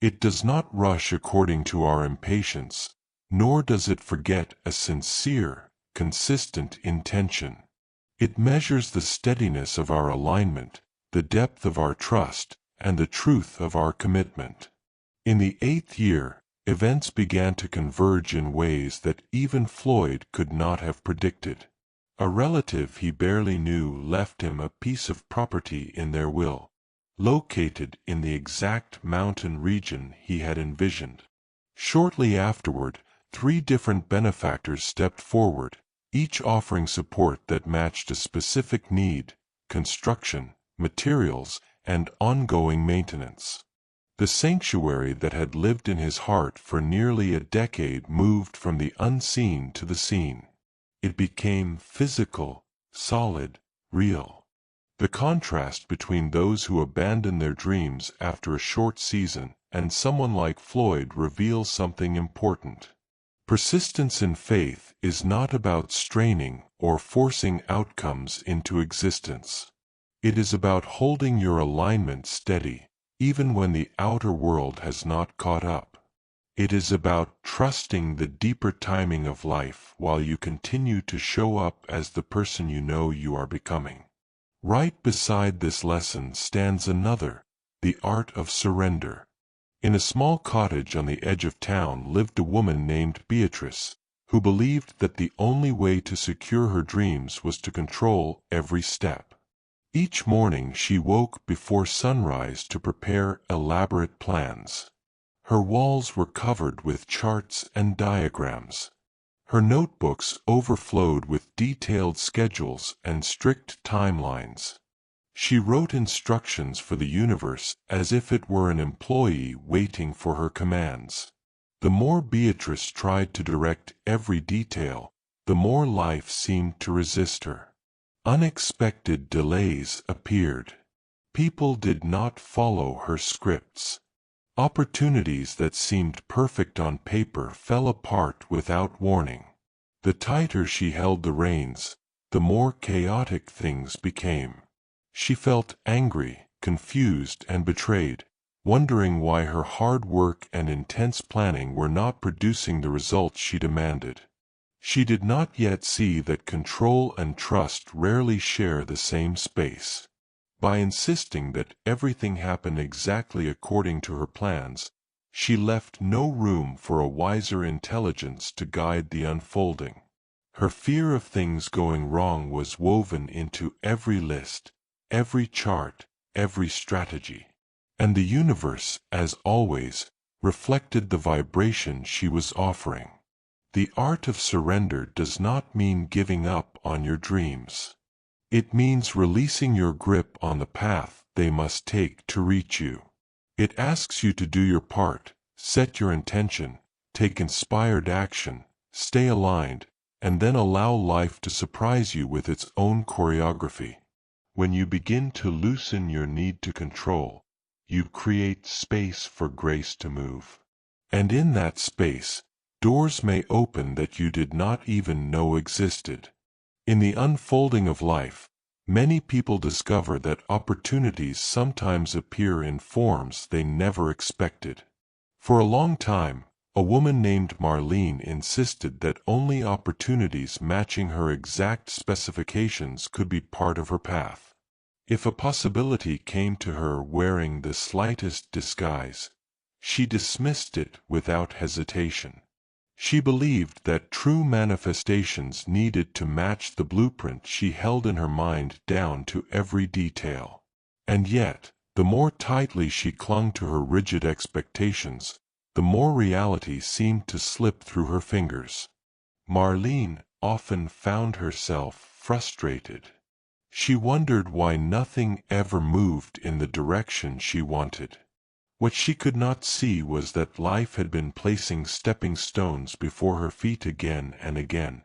It does not rush according to our impatience, nor does it forget a sincere, consistent intention. It measures the steadiness of our alignment, the depth of our trust, and the truth of our commitment. In the 8th year, events began to converge in ways that even Floyd could not have predicted. A relative he barely knew left him a piece of property in their will, located in the exact mountain region he had envisioned. Shortly afterward, 3 different benefactors stepped forward, each offering support that matched a specific need: construction, materials, and ongoing maintenance. The sanctuary that had lived in his heart for nearly a decade moved from the unseen to the seen. It became physical, solid, real. The contrast between those who abandon their dreams after a short season and someone like Floyd reveals something important. Persistence in faith is not about straining or forcing outcomes into existence. It is about holding your alignment steady, even when the outer world has not caught up. It is about trusting the deeper timing of life while you continue to show up as the person you know you are becoming. Right beside this lesson stands another, the art of surrender. In a small cottage on the edge of town lived a woman named Beatrice, who believed that the only way to secure her dreams was to control every step. Each morning she woke before sunrise to prepare elaborate plans. Her walls were covered with charts and diagrams. Her notebooks overflowed with detailed schedules and strict timelines. She wrote instructions for the universe as if it were an employee waiting for her commands. The more Beatrice tried to direct every detail, the more life seemed to resist her. Unexpected delays appeared. People did not follow her scripts. Opportunities that seemed perfect on paper fell apart without warning. The tighter she held the reins, the more chaotic things became. She felt angry, confused, and betrayed, wondering why her hard work and intense planning were not producing the results she demanded. She did not yet see that control and trust rarely share the same space. By insisting that everything happened exactly according to her plans, she left no room for a wiser intelligence to guide the unfolding. Her fear of things going wrong was woven into every list, every chart, every strategy. And the universe, as always, reflected the vibration she was offering. The art of surrender does not mean giving up on your dreams. It means releasing your grip on the path they must take to reach you. It asks you to do your part, set your intention, take inspired action, stay aligned, and then allow life to surprise you with its own choreography. When you begin to loosen your need to control, you create space for grace to move. And in that space, doors may open that you did not even know existed. In the unfolding of life, many people discover that opportunities sometimes appear in forms they never expected. For a long time, a woman named Marlene insisted that only opportunities matching her exact specifications could be part of her path. If a possibility came to her wearing the slightest disguise, she dismissed it without hesitation. She believed that true manifestations needed to match the blueprint she held in her mind down to every detail. And yet, the more tightly she clung to her rigid expectations, the more reality seemed to slip through her fingers. Marlene often found herself frustrated. She wondered why nothing ever moved in the direction she wanted. What she could not see was that life had been placing stepping stones before her feet again and again,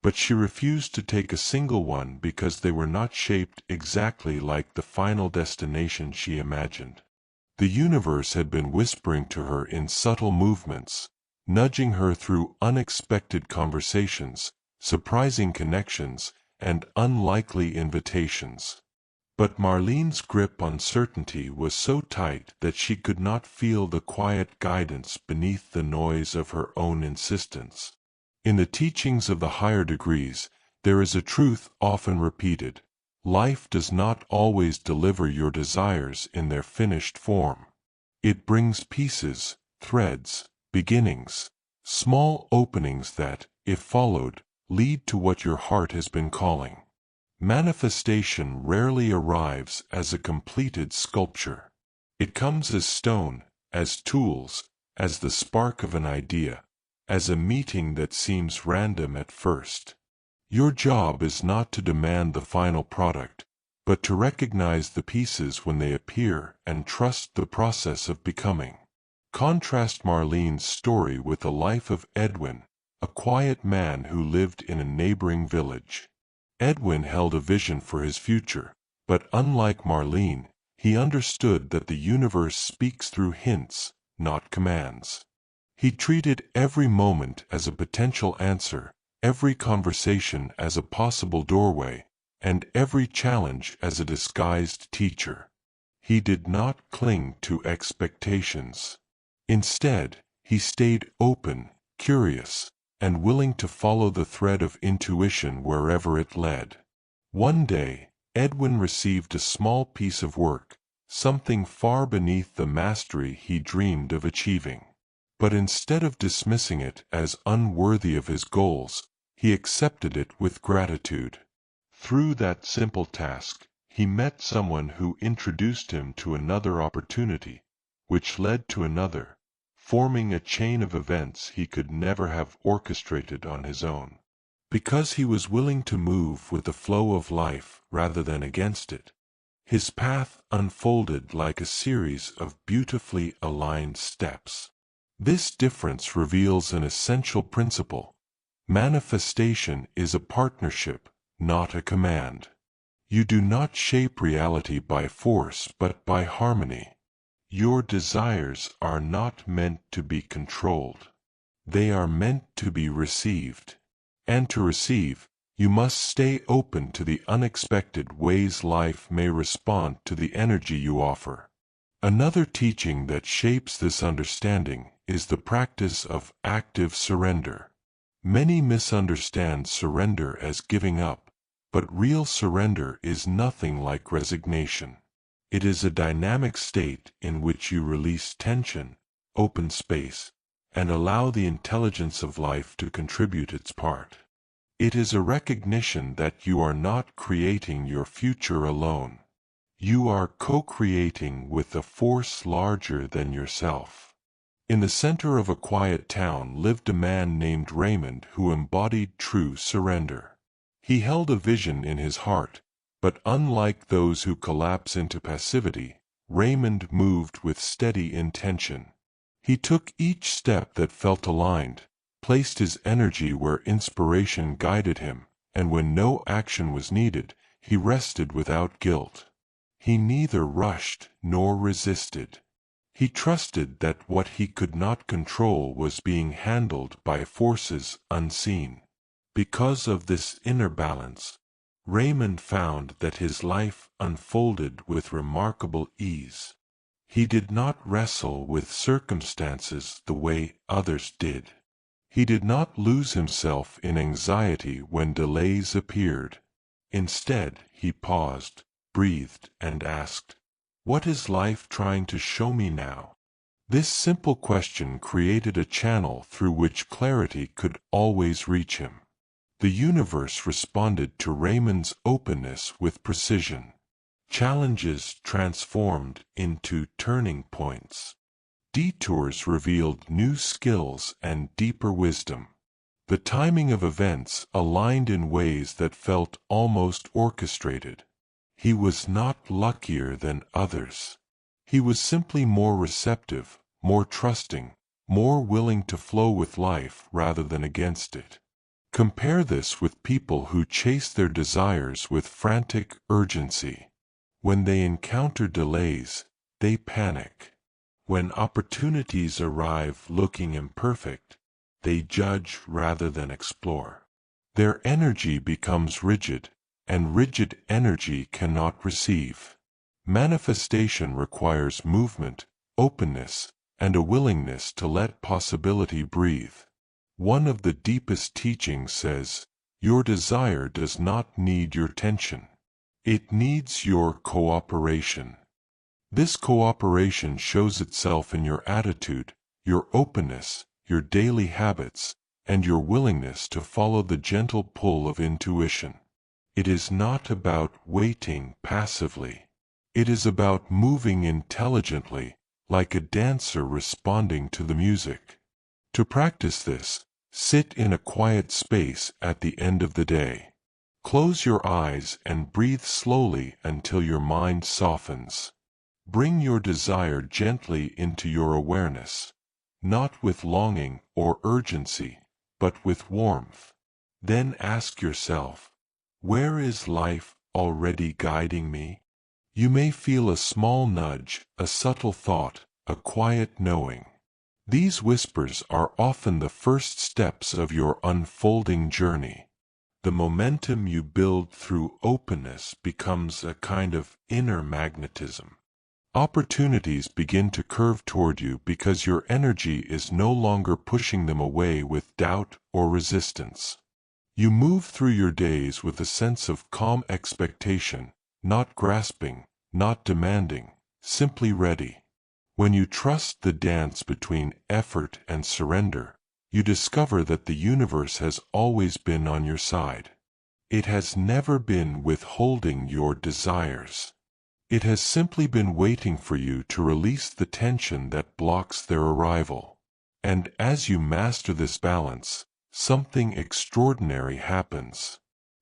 but she refused to take a single one because they were not shaped exactly like the final destination she imagined. The universe had been whispering to her in subtle movements, nudging her through unexpected conversations, surprising connections, and unlikely invitations. But Marlene's grip on certainty was so tight that she could not feel the quiet guidance beneath the noise of her own insistence. In the teachings of the higher degrees, there is a truth often repeated: life does not always deliver your desires in their finished form. It brings pieces, threads, beginnings, small openings that, if followed, lead to what your heart has been calling. Manifestation rarely arrives as a completed sculpture. It comes as stone, as tools, as the spark of an idea, as a meeting that seems random at first. Your job is not to demand the final product, but to recognize the pieces when they appear and trust the process of becoming. Contrast Marlene's story with the life of Edwin, a quiet man who lived in a neighboring village. Edwin held a vision for his future, but unlike Marlene, he understood that the universe speaks through hints, not commands. He treated every moment as a potential answer, every conversation as a possible doorway, and every challenge as a disguised teacher. He did not cling to expectations. Instead, he stayed open, curious, and willing to follow the thread of intuition wherever it led. One day, Edwin received a small piece of work, something far beneath the mastery he dreamed of achieving. But instead of dismissing it as unworthy of his goals, he accepted it with gratitude. Through that simple task, he met someone who introduced him to another opportunity, which led to another, forming a chain of events he could never have orchestrated on his own. Because he was willing to move with the flow of life rather than against it, his path unfolded like a series of beautifully aligned steps. This difference reveals an essential principle. Manifestation is a partnership, not a command. You do not shape reality by force but by harmony. Your desires are not meant to be controlled. They are meant to be received. And to receive, you must stay open to the unexpected ways life may respond to the energy you offer. Another teaching that shapes this understanding is the practice of active surrender. Many misunderstand surrender as giving up, but real surrender is nothing like resignation. It is a dynamic state in which you release tension, open space, and allow the intelligence of life to contribute its part. It is a recognition that you are not creating your future alone. You are co-creating with a force larger than yourself. In the center of a quiet town lived a man named Raymond who embodied true surrender. He held a vision in his heart, but unlike those who collapse into passivity, Raymond moved with steady intention. He took each step that felt aligned, placed his energy where inspiration guided him, and when no action was needed, he rested without guilt. He neither rushed nor resisted. He trusted that what he could not control was being handled by forces unseen. Because of this inner balance, Raymond found that his life unfolded with remarkable ease. He did not wrestle with circumstances the way others did. He did not lose himself in anxiety when delays appeared. Instead, he paused, breathed, and asked, "What is life trying to show me now?" This simple question created a channel through which clarity could always reach him. The universe responded to Raymond's openness with precision. Challenges transformed into turning points. Detours revealed new skills and deeper wisdom. The timing of events aligned in ways that felt almost orchestrated. He was not luckier than others. He was simply more receptive, more trusting, more willing to flow with life rather than against it. Compare this with people who chase their desires with frantic urgency. When they encounter delays, they panic. When opportunities arrive looking imperfect, they judge rather than explore. Their energy becomes rigid, and rigid energy cannot receive. Manifestation requires movement, openness, and a willingness to let possibility breathe. One of the deepest teachings says, "Your desire does not need your attention. It needs your cooperation." This cooperation shows itself in your attitude, your openness, your daily habits, and your willingness to follow the gentle pull of intuition. It is not about waiting passively. It is about moving intelligently, like a dancer responding to the music. To practice this, sit in a quiet space at the end of the day. Close your eyes and breathe slowly until your mind softens. Bring your desire gently into your awareness, not with longing or urgency, but with warmth. Then ask yourself, where is life already guiding me? You may feel a small nudge, a subtle thought, a quiet knowing. These whispers are often the first steps of your unfolding journey. The momentum you build through openness becomes a kind of inner magnetism. Opportunities begin to curve toward you because your energy is no longer pushing them away with doubt or resistance. You move through your days with a sense of calm expectation, not grasping, not demanding, simply ready. When you trust the dance between effort and surrender, you discover that the universe has always been on your side. It has never been withholding your desires. It has simply been waiting for you to release the tension that blocks their arrival. And as you master this balance, something extraordinary happens.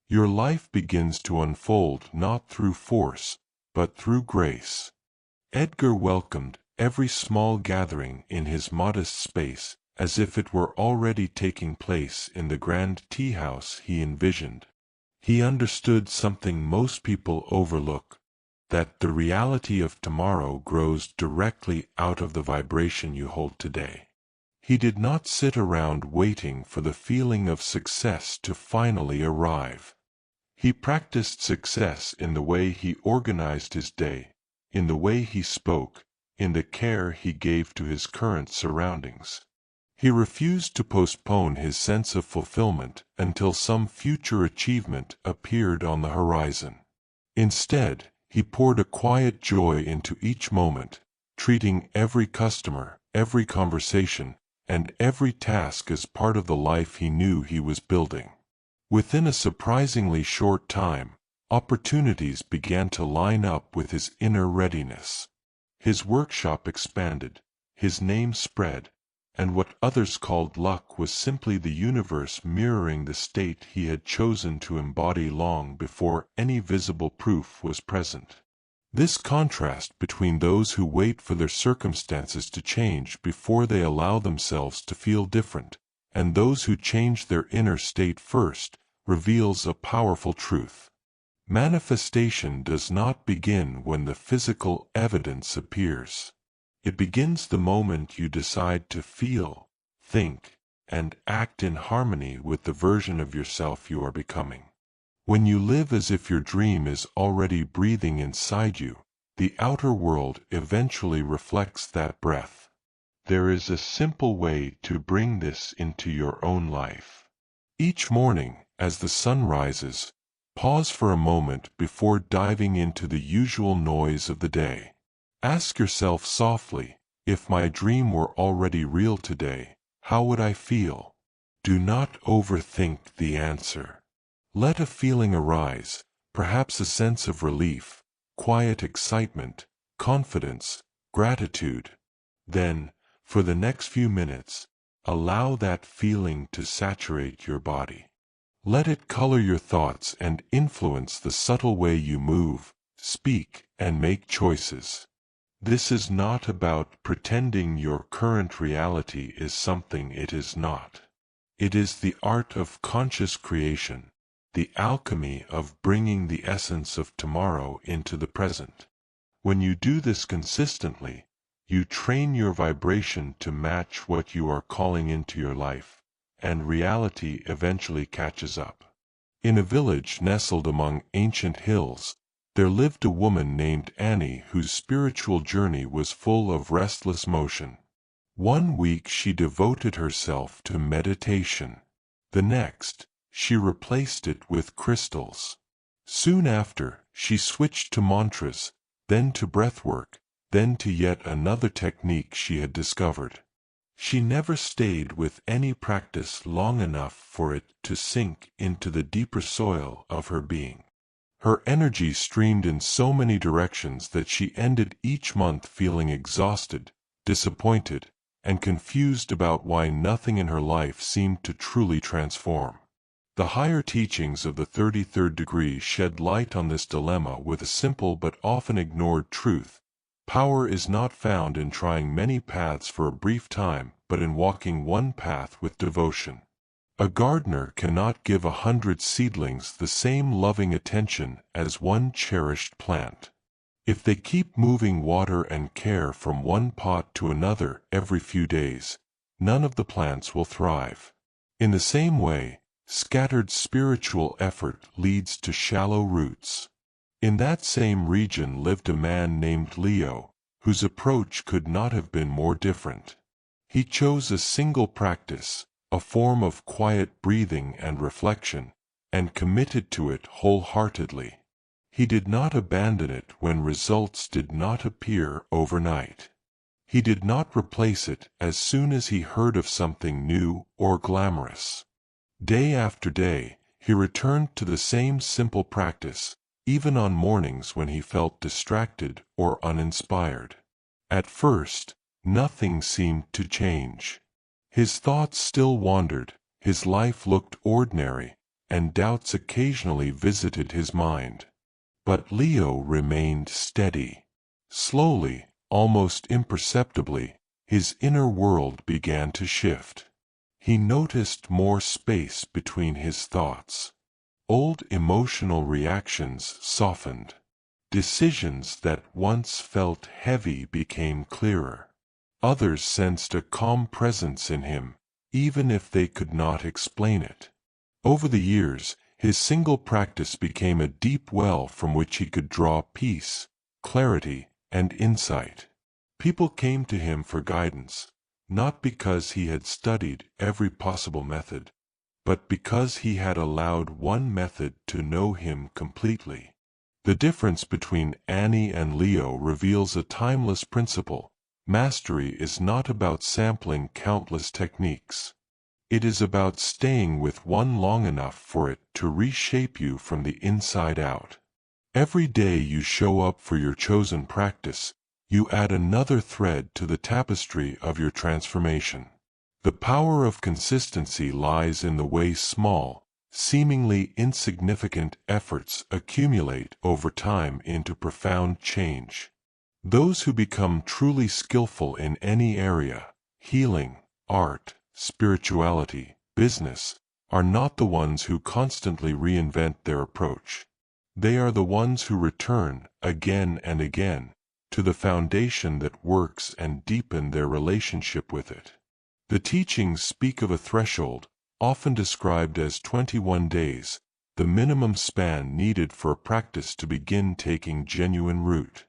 Your life begins to unfold not through force, but through grace. Edgar welcomed every small gathering in his modest space as if it were already taking place in the grand tea-house he envisioned. He understood something most people overlook, that the reality of tomorrow grows directly out of the vibration you hold today. He did not sit around waiting for the feeling of success to finally arrive. He practiced success in the way he organized his day, in the way he spoke, in the care he gave to his current surroundings. He refused to postpone his sense of fulfillment until some future achievement appeared on the horizon. Instead, he poured a quiet joy into each moment, treating every customer, every conversation, and every task as part of the life he knew he was building. Within a surprisingly short time, opportunities began to line up with his inner readiness. His workshop expanded, his name spread, and what others called luck was simply the universe mirroring the state he had chosen to embody long before any visible proof was present. This contrast between those who wait for their circumstances to change before they allow themselves to feel different, and those who change their inner state first, reveals a powerful truth. Manifestation does not begin when the physical evidence appears. It begins the moment you decide to feel, think, and act in harmony with the version of yourself you are becoming. When you live as if your dream is already breathing inside you, the outer world eventually reflects that breath. There is a simple way to bring this into your own life. Each morning, as the sun rises, pause for a moment before diving into the usual noise of the day. Ask yourself softly, if my dream were already real today, how would I feel? Do not overthink the answer. Let a feeling arise, perhaps a sense of relief, quiet excitement, confidence, gratitude. Then, for the next few minutes, allow that feeling to saturate your body. Let it color your thoughts and influence the subtle way you move, speak, and make choices. This is not about pretending your current reality is something it is not. It is the art of conscious creation, the alchemy of bringing the essence of tomorrow into the present. When you do this consistently, you train your vibration to match what you are calling into your life, and reality eventually catches up. In a village nestled among ancient hills, there lived a woman named Annie whose spiritual journey was full of restless motion. One week she devoted herself to meditation. The next, she replaced it with crystals. Soon after, she switched to mantras, then to breathwork, then to yet another technique she had discovered. She never stayed with any practice long enough for it to sink into the deeper soil of her being. Her energy streamed in so many directions that she ended each month feeling exhausted, disappointed, and confused about why nothing in her life seemed to truly transform. The higher teachings of the 33rd degree shed light on this dilemma with a simple but often ignored truth. Power is not found in trying many paths for a brief time, but in walking one path with devotion. A gardener cannot give 100 seedlings the same loving attention as one cherished plant. If they keep moving water and care from one pot to another every few days, none of the plants will thrive. In the same way, scattered spiritual effort leads to shallow roots. In that same region lived a man named Leo, whose approach could not have been more different. He chose a single practice, a form of quiet breathing and reflection, and committed to it wholeheartedly. He did not abandon it when results did not appear overnight. He did not replace it as soon as he heard of something new or glamorous. Day after day, he returned to the same simple practice, even on mornings when he felt distracted or uninspired. At first, nothing seemed to change. His thoughts still wandered, his life looked ordinary, and doubts occasionally visited his mind. But Leo remained steady. Slowly, almost imperceptibly, his inner world began to shift. He noticed more space between his thoughts. Old emotional reactions softened. Decisions that once felt heavy became clearer. Others sensed a calm presence in him, even if they could not explain it. Over the years, his single practice became a deep well from which he could draw peace, clarity, and insight. People came to him for guidance, not because he had studied every possible method, but because he had allowed one method to know him completely. The difference between Annie and Leo reveals a timeless principle. Mastery is not about sampling countless techniques. It is about staying with one long enough for it to reshape you from the inside out. Every day you show up for your chosen practice, you add another thread to the tapestry of your transformation. The power of consistency lies in the way small, seemingly insignificant efforts accumulate over time into profound change. Those who become truly skillful in any area, healing, art, spirituality, business, are not the ones who constantly reinvent their approach. They are the ones who return, again and again, to the foundation that works and deepen their relationship with it. The teachings speak of a threshold, often described as 21 days, the minimum span needed for a practice to begin taking genuine root.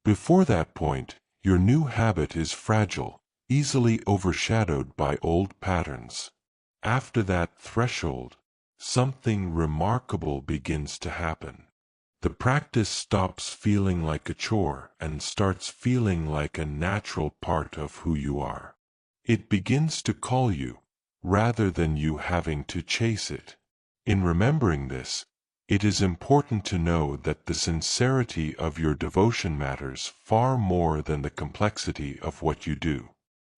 Before that point, your new habit is fragile, easily overshadowed by old patterns. After that threshold, something remarkable begins to happen. The practice stops feeling like a chore and starts feeling like a natural part of who you are. It begins to call you, rather than you having to chase it. In remembering this, it is important to know that the sincerity of your devotion matters far more than the complexity of what you do.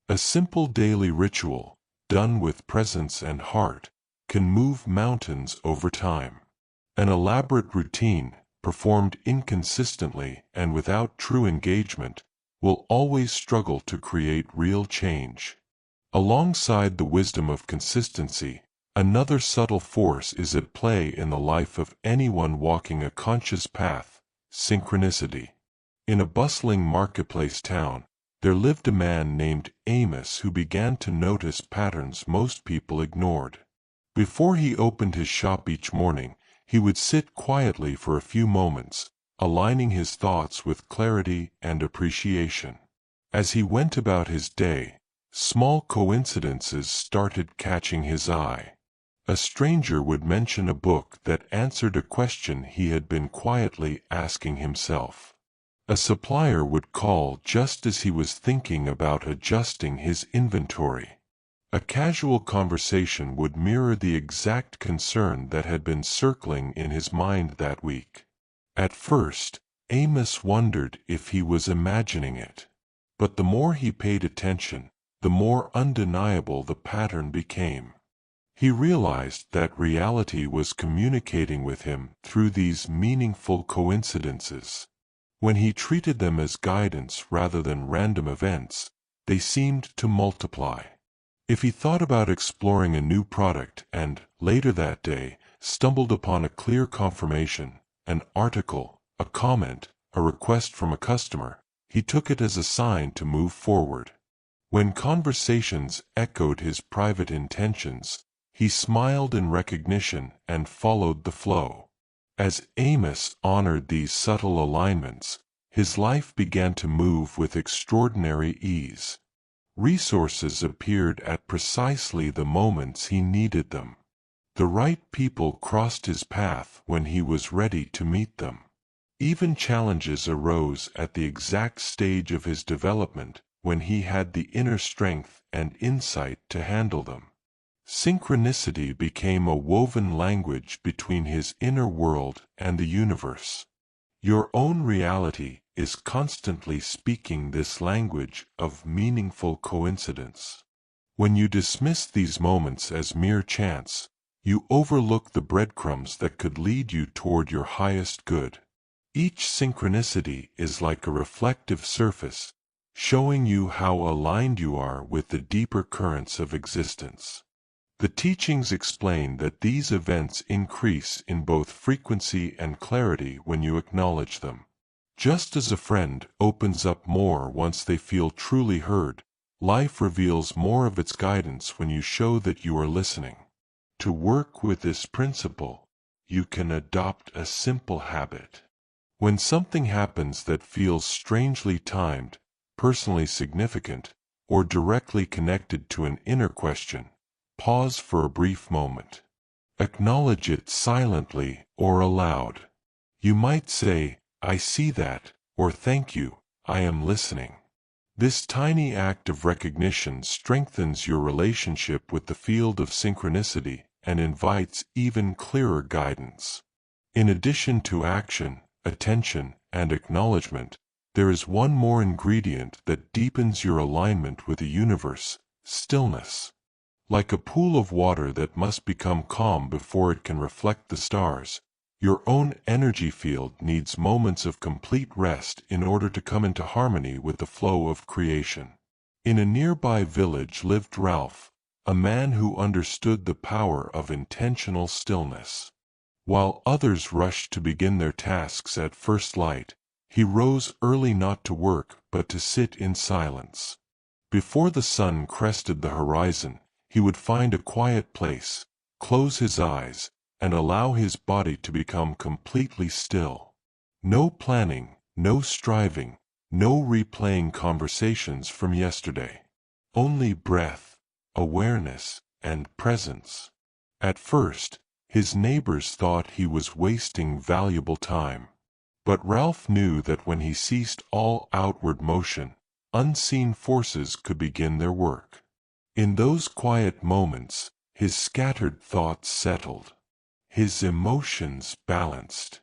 A simple daily ritual, done with presence and heart, can move mountains over time. An elaborate routine, performed inconsistently and without true engagement, will always struggle to create real change. Alongside the wisdom of consistency, another subtle force is at play in the life of anyone walking a conscious path: synchronicity. In a bustling marketplace town, there lived a man named Amos who began to notice patterns most people ignored. Before he opened his shop each morning, he would sit quietly for a few moments, aligning his thoughts with clarity and appreciation. As he went about his day, small coincidences started catching his eye. A stranger would mention a book that answered a question he had been quietly asking himself. A supplier would call just as he was thinking about adjusting his inventory. A casual conversation would mirror the exact concern that had been circling in his mind that week. At first, Amos wondered if he was imagining it. But the more he paid attention, the more undeniable the pattern became. He realized that reality was communicating with him through these meaningful coincidences. When he treated them as guidance rather than random events, they seemed to multiply. If he thought about exploring a new product and, later that day, stumbled upon a clear confirmation, an article, a comment, a request from a customer, he took it as a sign to move forward. When conversations echoed his private intentions, he smiled in recognition and followed the flow. As Amos honored these subtle alignments, his life began to move with extraordinary ease. Resources appeared at precisely the moments he needed them. The right people crossed his path when he was ready to meet them. Even challenges arose at the exact stage of his development when he had the inner strength and insight to handle them. Synchronicity became a woven language between his inner world and the universe. Your own reality is constantly speaking this language of meaningful coincidence. When you dismiss these moments as mere chance, you overlook the breadcrumbs that could lead you toward your highest good. Each synchronicity is like a reflective surface, showing you how aligned you are with the deeper currents of existence. The teachings explain that these events increase in both frequency and clarity when you acknowledge them. Just as a friend opens up more once they feel truly heard, life reveals more of its guidance when you show that you are listening. To work with this principle, you can adopt a simple habit. When something happens that feels strangely timed, personally significant, or directly connected to an inner question, pause for a brief moment. Acknowledge it silently or aloud. You might say, "I see that," or "Thank you, I am listening." This tiny act of recognition strengthens your relationship with the field of synchronicity and invites even clearer guidance. In addition to action, attention, and acknowledgement, there is one more ingredient that deepens your alignment with the universe: stillness. Like a pool of water that must become calm before it can reflect the stars, your own energy field needs moments of complete rest in order to come into harmony with the flow of creation. In a nearby village lived Ralph, a man who understood the power of intentional stillness. While others rushed to begin their tasks at first light, he rose early not to work but to sit in silence. Before the sun crested the horizon, he would find a quiet place, close his eyes, and allow his body to become completely still. No planning, no striving, no replaying conversations from yesterday. Only breath, awareness, and presence. At first, his neighbors thought he was wasting valuable time. But Ralph knew that when he ceased all outward motion, unseen forces could begin their work. In those quiet moments, his scattered thoughts settled. His emotions balanced.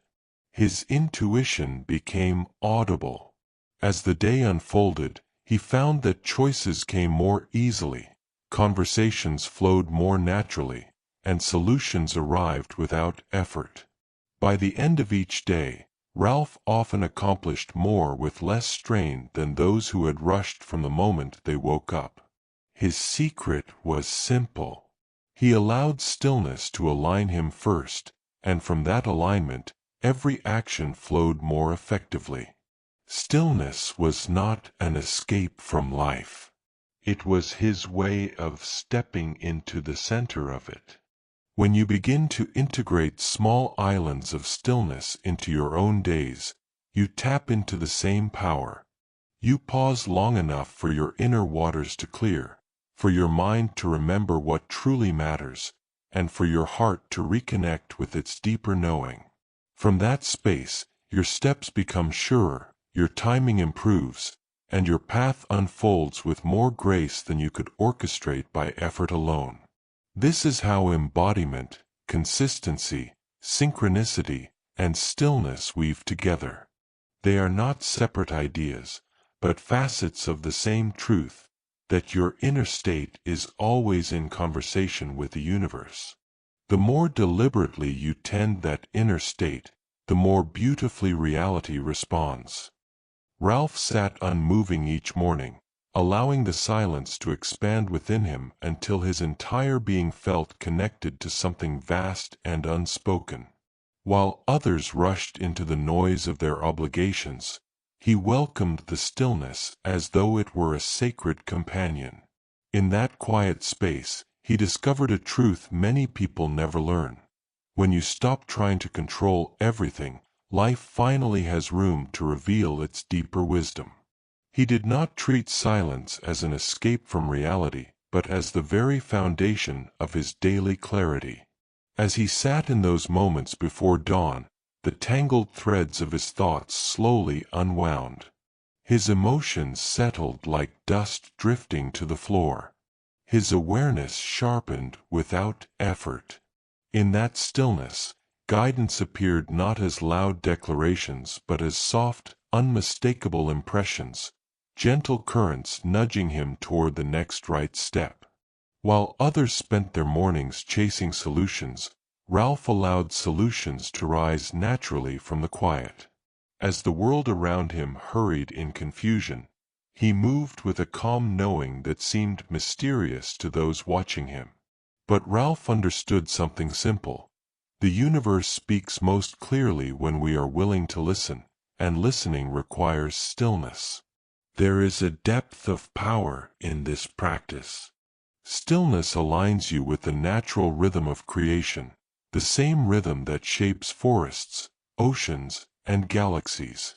His intuition became audible. As the day unfolded, he found that choices came more easily, conversations flowed more naturally, and solutions arrived without effort. By the end of each day, Ralph often accomplished more with less strain than those who had rushed from the moment they woke up. His secret was simple. He allowed stillness to align him first, and from that alignment, every action flowed more effectively. Stillness was not an escape from life. It was his way of stepping into the center of it. When you begin to integrate small islands of stillness into your own days, you tap into the same power. You pause long enough for your inner waters to clear, for your mind to remember what truly matters, and for your heart to reconnect with its deeper knowing. From that space, your steps become surer, your timing improves, and your path unfolds with more grace than you could orchestrate by effort alone. This is how embodiment, consistency, synchronicity, and stillness weave together. They are not separate ideas, but facets of the same truth, that your inner state is always in conversation with the universe. The more deliberately you tend that inner state, the more beautifully reality responds. Ralph sat unmoving each morning, allowing the silence to expand within him until his entire being felt connected to something vast and unspoken. While others rushed into the noise of their obligations, he welcomed the stillness as though it were a sacred companion. In that quiet space, he discovered a truth many people never learn. When you stop trying to control everything, life finally has room to reveal its deeper wisdom. He did not treat silence as an escape from reality, but as the very foundation of his daily clarity. As he sat in those moments before dawn, the tangled threads of his thoughts slowly unwound. His emotions settled like dust drifting to the floor. His awareness sharpened without effort. In that stillness, guidance appeared not as loud declarations but as soft, unmistakable impressions, gentle currents nudging him toward the next right step. While others spent their mornings chasing solutions, Ralph allowed solutions to rise naturally from the quiet. As the world around him hurried in confusion, he moved with a calm knowing that seemed mysterious to those watching him. But Ralph understood something simple. The universe speaks most clearly when we are willing to listen, and listening requires stillness. There is a depth of power in this practice. Stillness aligns you with the natural rhythm of creation, the same rhythm that shapes forests, oceans, and galaxies.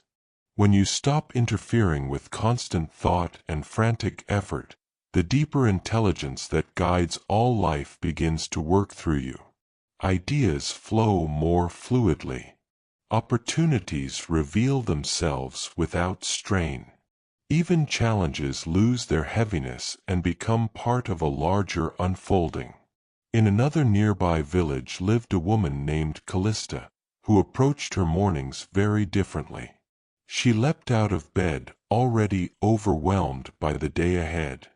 When you stop interfering with constant thought and frantic effort, the deeper intelligence that guides all life begins to work through you. Ideas flow more fluidly. Opportunities reveal themselves without strain. Even challenges lose their heaviness and become part of a larger unfolding. In another nearby village lived a woman named Callista, who approached her mornings very differently. She leapt out of bed, already overwhelmed by the day ahead.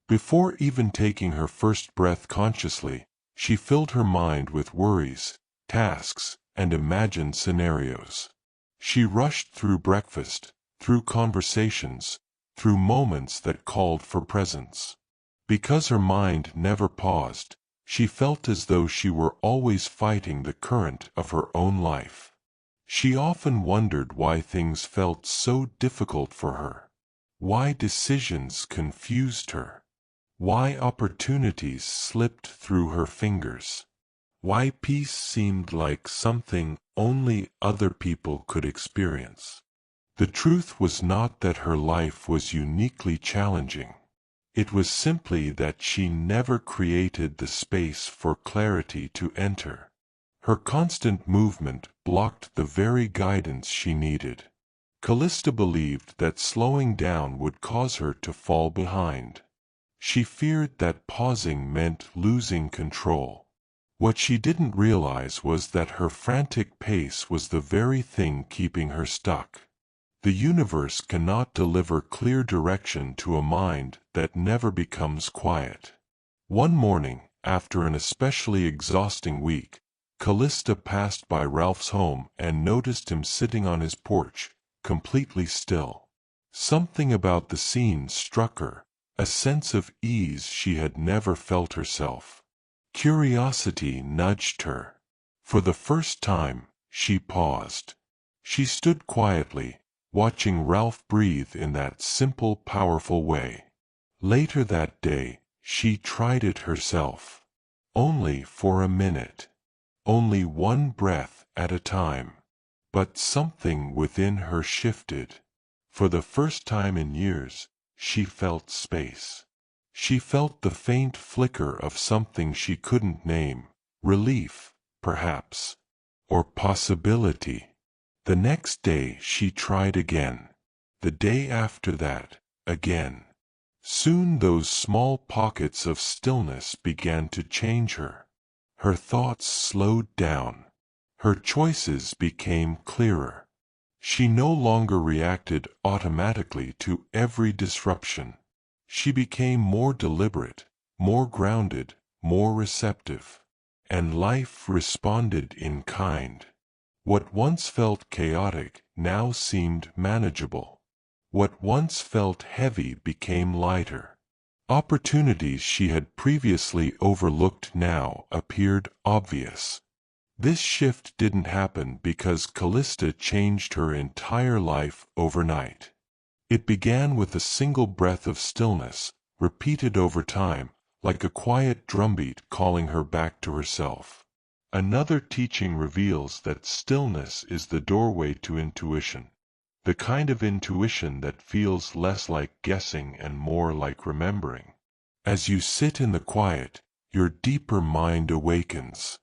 Before even taking her first breath consciously, she filled her mind with worries, tasks, and imagined scenarios. She rushed through breakfast, through conversations, through moments that called for presence. Because her mind never paused, she felt as though she were always fighting the current of her own life. She often wondered why things felt so difficult for her, why decisions confused her, why opportunities slipped through her fingers, why peace seemed like something only other people could experience. The truth was not that her life was uniquely challenging. It was simply that she never created the space for clarity to enter. Her constant movement blocked the very guidance she needed. Callista believed that slowing down would cause her to fall behind. She feared that pausing meant losing control. What she didn't realize was that her frantic pace was the very thing keeping her stuck. The universe cannot deliver clear direction to a mind that never becomes quiet. One morning, after an especially exhausting week, Callista passed by Ralph's home and noticed him sitting on his porch, completely still. Something about the scene struck her, a sense of ease she had never felt herself. Curiosity nudged her. For the first time, she paused. She stood quietly, watching Ralph breathe in that simple, powerful way. Later that day, she tried it herself. Only for a minute. Only one breath at a time. But something within her shifted. For the first time in years, she felt space. She felt the faint flicker of something she couldn't name, relief, perhaps, or possibility. The next day she tried again. the day after that, again. Soon those small pockets of stillness began to change her. Her thoughts slowed down. Her choices became clearer. She no longer reacted automatically to every disruption. She became more deliberate, more grounded, more receptive. And life responded in kind. What once felt chaotic now seemed manageable. What once felt heavy became lighter. Opportunities she had previously overlooked now appeared obvious. This shift didn't happen because Callista changed her entire life overnight. It began with a single breath of stillness, repeated over time, like a quiet drumbeat calling her back to herself. Another teaching reveals that stillness is the doorway to intuition. The kind of intuition that feels less like guessing and more like remembering. As you sit in the quiet, your deeper mind awakens.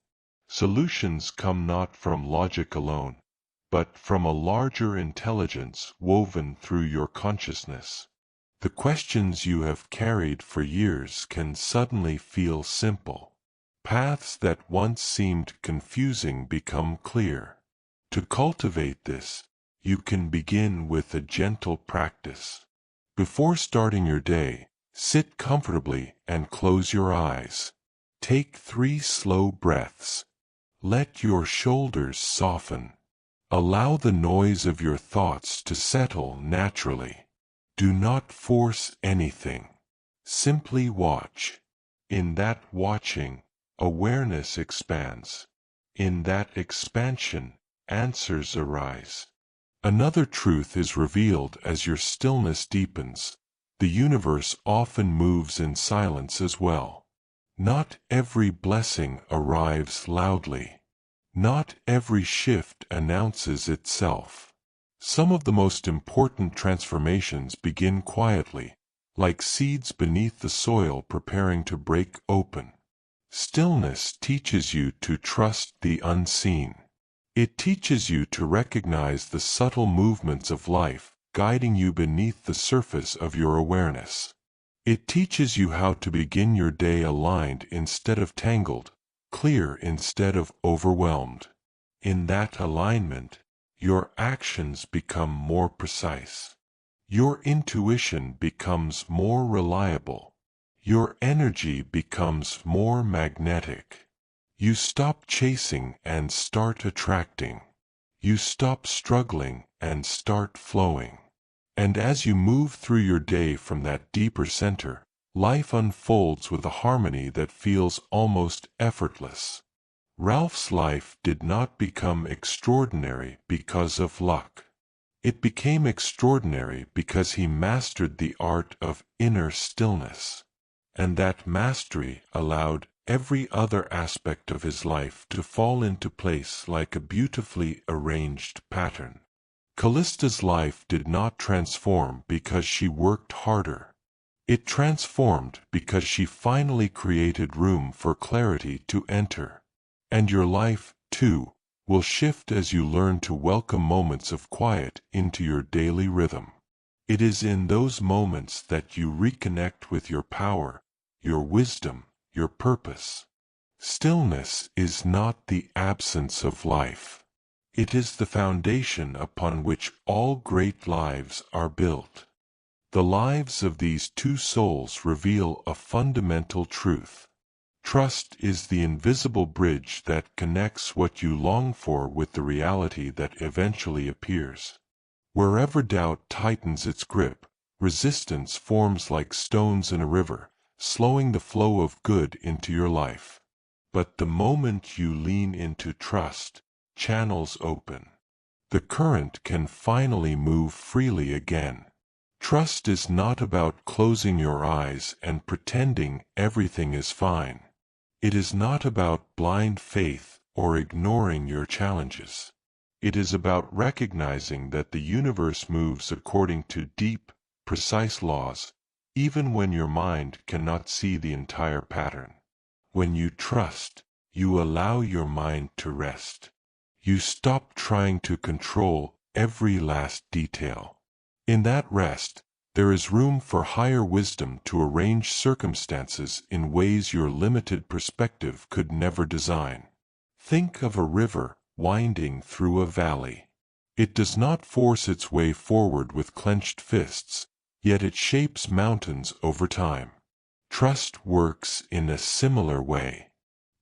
Solutions come not from logic alone, but from a larger intelligence woven through your consciousness. The questions you have carried for years can suddenly feel simple. Paths that once seemed confusing become clear. To cultivate this, you can begin with a gentle practice. Before starting your day, sit comfortably and close your eyes. Take 3 slow breaths. Let your shoulders soften. Allow the noise of your thoughts to settle naturally. Do not force anything. Simply watch. In that watching, awareness expands. In that expansion, answers arise. Another truth is revealed as your stillness deepens. The universe often moves in silence as well. Not every blessing arrives loudly. Not every shift announces itself. Some of the most important transformations begin quietly, like seeds beneath the soil preparing to break open. Stillness teaches you to trust the unseen. It teaches you to recognize the subtle movements of life, guiding you beneath the surface of your awareness. It teaches you how to begin your day aligned instead of tangled, clear instead of overwhelmed. In that alignment, your actions become more precise. Your intuition becomes more reliable. Your energy becomes more magnetic. You stop chasing and start attracting. You stop struggling and start flowing. And as you move through your day from that deeper center, life unfolds with a harmony that feels almost effortless. Ralph's life did not become extraordinary because of luck. It became extraordinary because he mastered the art of inner stillness. And that mastery allowed every other aspect of his life to fall into place like a beautifully arranged pattern. Callista's life did not transform because she worked harder. It transformed because she finally created room for clarity to enter. And your life, too, will shift as you learn to welcome moments of quiet into your daily rhythm. It is in those moments that you reconnect with your power, your wisdom, your purpose. Stillness is not the absence of life. It is the foundation upon which all great lives are built. The lives of these two souls reveal a fundamental truth. Trust is the invisible bridge that connects what you long for with the reality that eventually appears. Wherever doubt tightens its grip, resistance forms like stones in a river, slowing the flow of good into your life. But the moment you lean into trust, channels open. The current can finally move freely again. Trust is not about closing your eyes and pretending everything is fine. It is not about blind faith or ignoring your challenges. It is about recognizing that the universe moves according to deep, precise laws, even when your mind cannot see the entire pattern. When you trust, you allow your mind to rest. You stop trying to control every last detail. In that rest, there is room for higher wisdom to arrange circumstances in ways your limited perspective could never design. Think of a river winding through a valley. It does not force its way forward with clenched fists, yet it shapes mountains over time. Trust works in a similar way.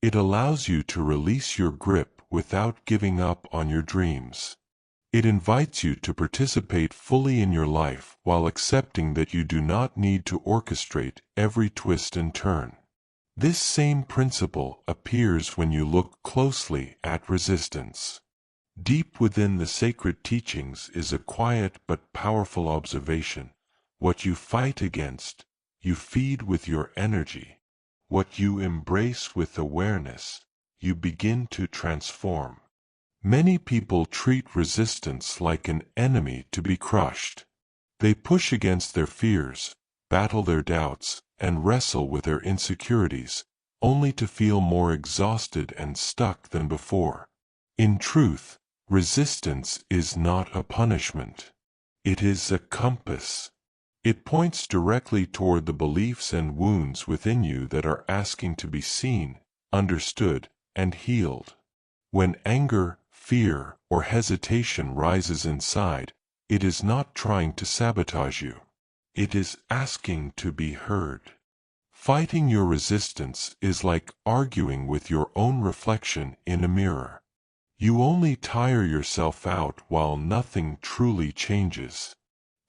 It allows you to release your grip without giving up on your dreams. It invites you to participate fully in your life while accepting that you do not need to orchestrate every twist and turn. This same principle appears when you look closely at resistance. Deep within the sacred teachings is a quiet but powerful observation. What you fight against, you feed with your energy. What you embrace with awareness, you begin to transform. Many people treat resistance like an enemy to be crushed. They push against their fears, battle their doubts, and wrestle with their insecurities, only to feel more exhausted and stuck than before. In truth, resistance is not a punishment. It is a compass. It points directly toward the beliefs and wounds within you that are asking to be seen, understood, and healed. When anger, fear, or hesitation rises inside, it is not trying to sabotage you. It is asking to be heard. Fighting your resistance is like arguing with your own reflection in a mirror. You only tire yourself out while nothing truly changes.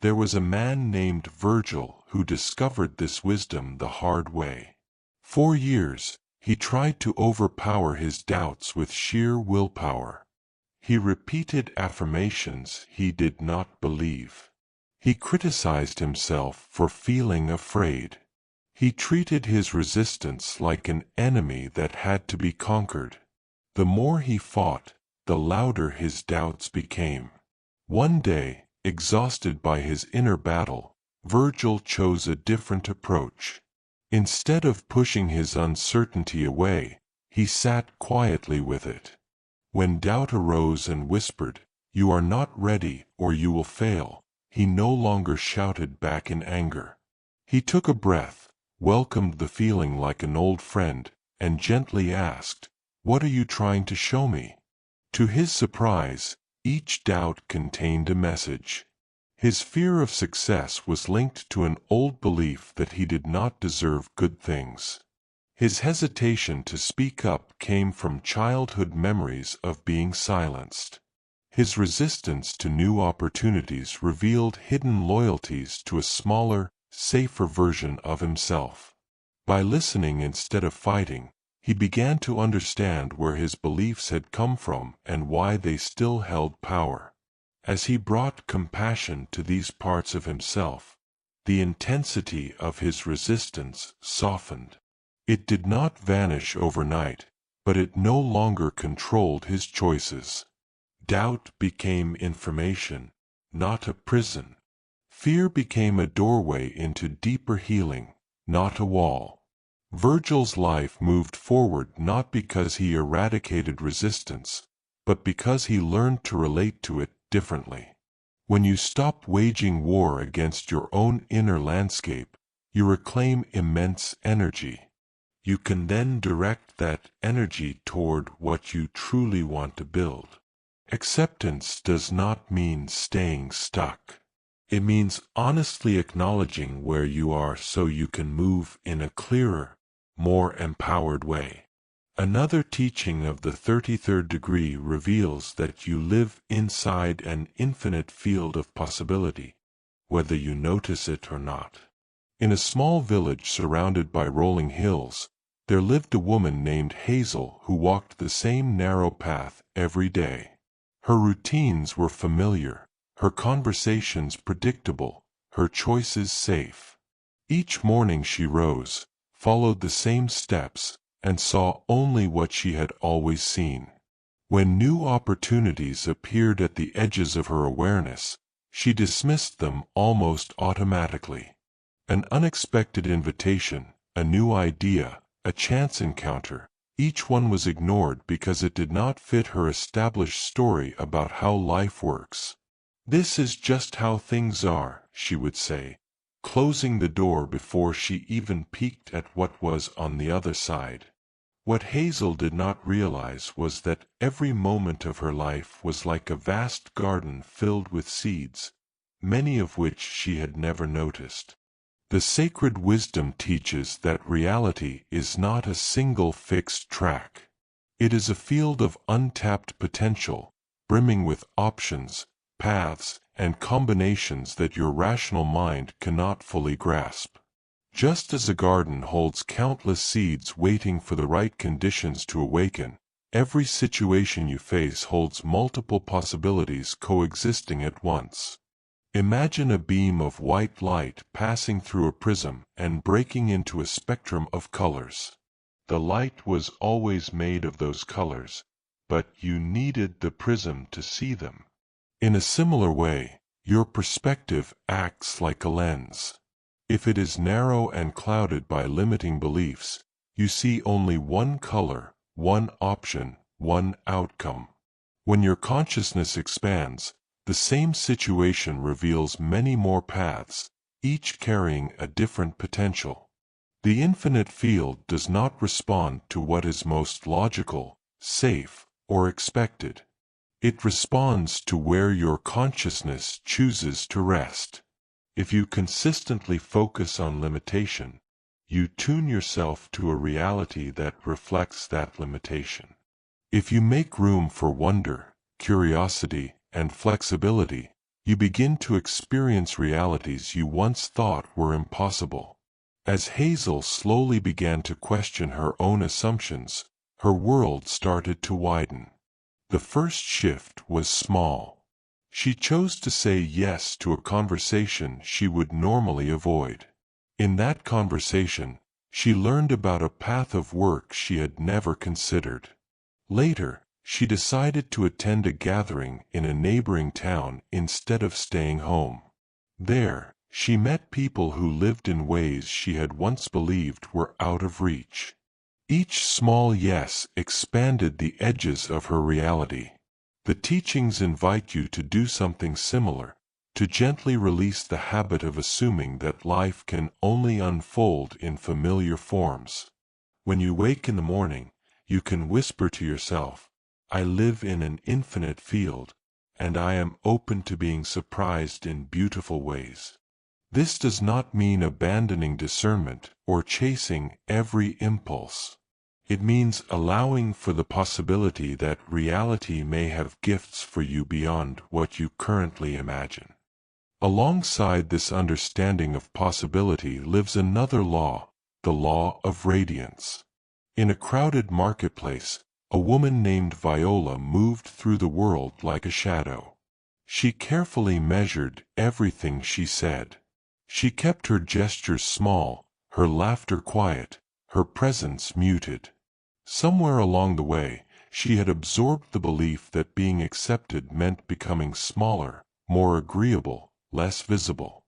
There was a man named Virgil who discovered this wisdom the hard way. For years, he tried to overpower his doubts with sheer willpower. He repeated affirmations he did not believe. He criticized himself for feeling afraid. He treated his resistance like an enemy that had to be conquered. The more he fought, the louder his doubts became. One day, exhausted by his inner battle, Virgil chose a different approach. Instead of pushing his uncertainty away, he sat quietly with it. When doubt arose and whispered, "You are not ready or you will fail," he no longer shouted back in anger. He took a breath, welcomed the feeling like an old friend, and gently asked, "What are you trying to show me?" To his surprise, each doubt contained a message. His fear of success was linked to an old belief that he did not deserve good things. His hesitation to speak up came from childhood memories of being silenced. His resistance to new opportunities revealed hidden loyalties to a smaller, safer version of himself. By listening instead of fighting, he began to understand where his beliefs had come from and why they still held power. As he brought compassion to these parts of himself, the intensity of his resistance softened. It did not vanish overnight, but it no longer controlled his choices. Doubt became information, not a prison. Fear became a doorway into deeper healing, not a wall. Virgil's life moved forward not because he eradicated resistance, but because he learned to relate to it differently. When you stop waging war against your own inner landscape, you reclaim immense energy. You can then direct that energy toward what you truly want to build. Acceptance does not mean staying stuck. It means honestly acknowledging where you are so you can move in a clearer, more empowered way. Another teaching of the 33rd degree reveals that you live inside an infinite field of possibility, whether you notice it or not. In a small village surrounded by rolling hills, there lived a woman named Hazel who walked the same narrow path every day. Her routines were familiar, her conversations predictable, her choices safe. Each morning she rose, followed the same steps, and saw only what she had always seen. When new opportunities appeared at the edges of her awareness, she dismissed them almost automatically. An unexpected invitation, a new idea, a chance encounter, each one was ignored because it did not fit her established story about how life works. "This is just how things are," she would say, closing the door before she even peeked at what was on the other side. What Hazel did not realize was that every moment of her life was like a vast garden filled with seeds, many of which she had never noticed. The sacred wisdom teaches that reality is not a single fixed track. It is a field of untapped potential, brimming with options, paths, and combinations that your rational mind cannot fully grasp. Just as a garden holds countless seeds waiting for the right conditions to awaken, every situation you face holds multiple possibilities coexisting at once. Imagine a beam of white light passing through a prism and breaking into a spectrum of colors. The light was always made of those colors, but you needed the prism to see them. In a similar way, your perspective acts like a lens. If it is narrow and clouded by limiting beliefs, you see only one color, one option, one outcome. When your consciousness expands, the same situation reveals many more paths, each carrying a different potential. The infinite field does not respond to what is most logical, safe, or expected. It responds to where your consciousness chooses to rest. If you consistently focus on limitation, you tune yourself to a reality that reflects that limitation. If you make room for wonder, curiosity, and flexibility, you begin to experience realities you once thought were impossible. As Hazel slowly began to question her own assumptions, her world started to widen. The first shift was small. She chose to say yes to a conversation she would normally avoid. In that conversation, she learned about a path of work she had never considered. Later, she decided to attend a gathering in a neighboring town instead of staying home. There, she met people who lived in ways she had once believed were out of reach. Each small yes expanded the edges of her reality. The teachings invite you to do something similar, to gently release the habit of assuming that life can only unfold in familiar forms. When you wake in the morning, you can whisper to yourself, "I live in an infinite field, and I am open to being surprised in beautiful ways." This does not mean abandoning discernment or chasing every impulse. It means allowing for the possibility that reality may have gifts for you beyond what you currently imagine. Alongside this understanding of possibility lives another law, the law of radiance. In a crowded marketplace, a woman named Viola moved through the world like a shadow. She carefully measured everything she said. She kept her gestures small, her laughter quiet, her presence muted. Somewhere along the way, she had absorbed the belief that being accepted meant becoming smaller, more agreeable, less visible.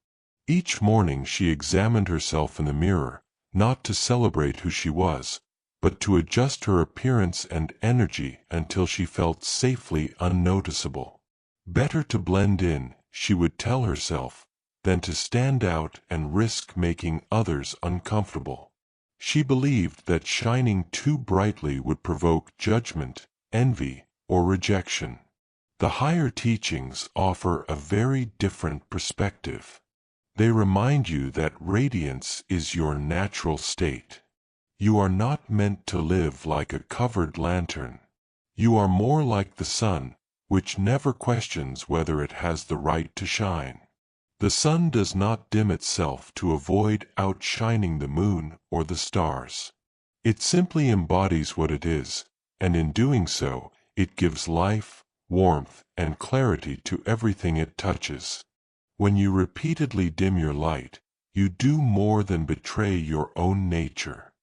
Each morning she examined herself in the mirror, not to celebrate who she was, but to adjust her appearance and energy until she felt safely unnoticeable. Better to blend in, she would tell herself, than to stand out and risk making others uncomfortable. She believed that shining too brightly would provoke judgment, envy, or rejection. The higher teachings offer a very different perspective. They remind you that radiance is your natural state. You are not meant to live like a covered lantern. You are more like the sun, which never questions whether it has the right to shine. The sun does not dim itself to avoid outshining the moon or the stars. It simply embodies what it is, and in doing so, it gives life, warmth, and clarity to everything it touches. When you repeatedly dim your light, you do more than betray your own nature.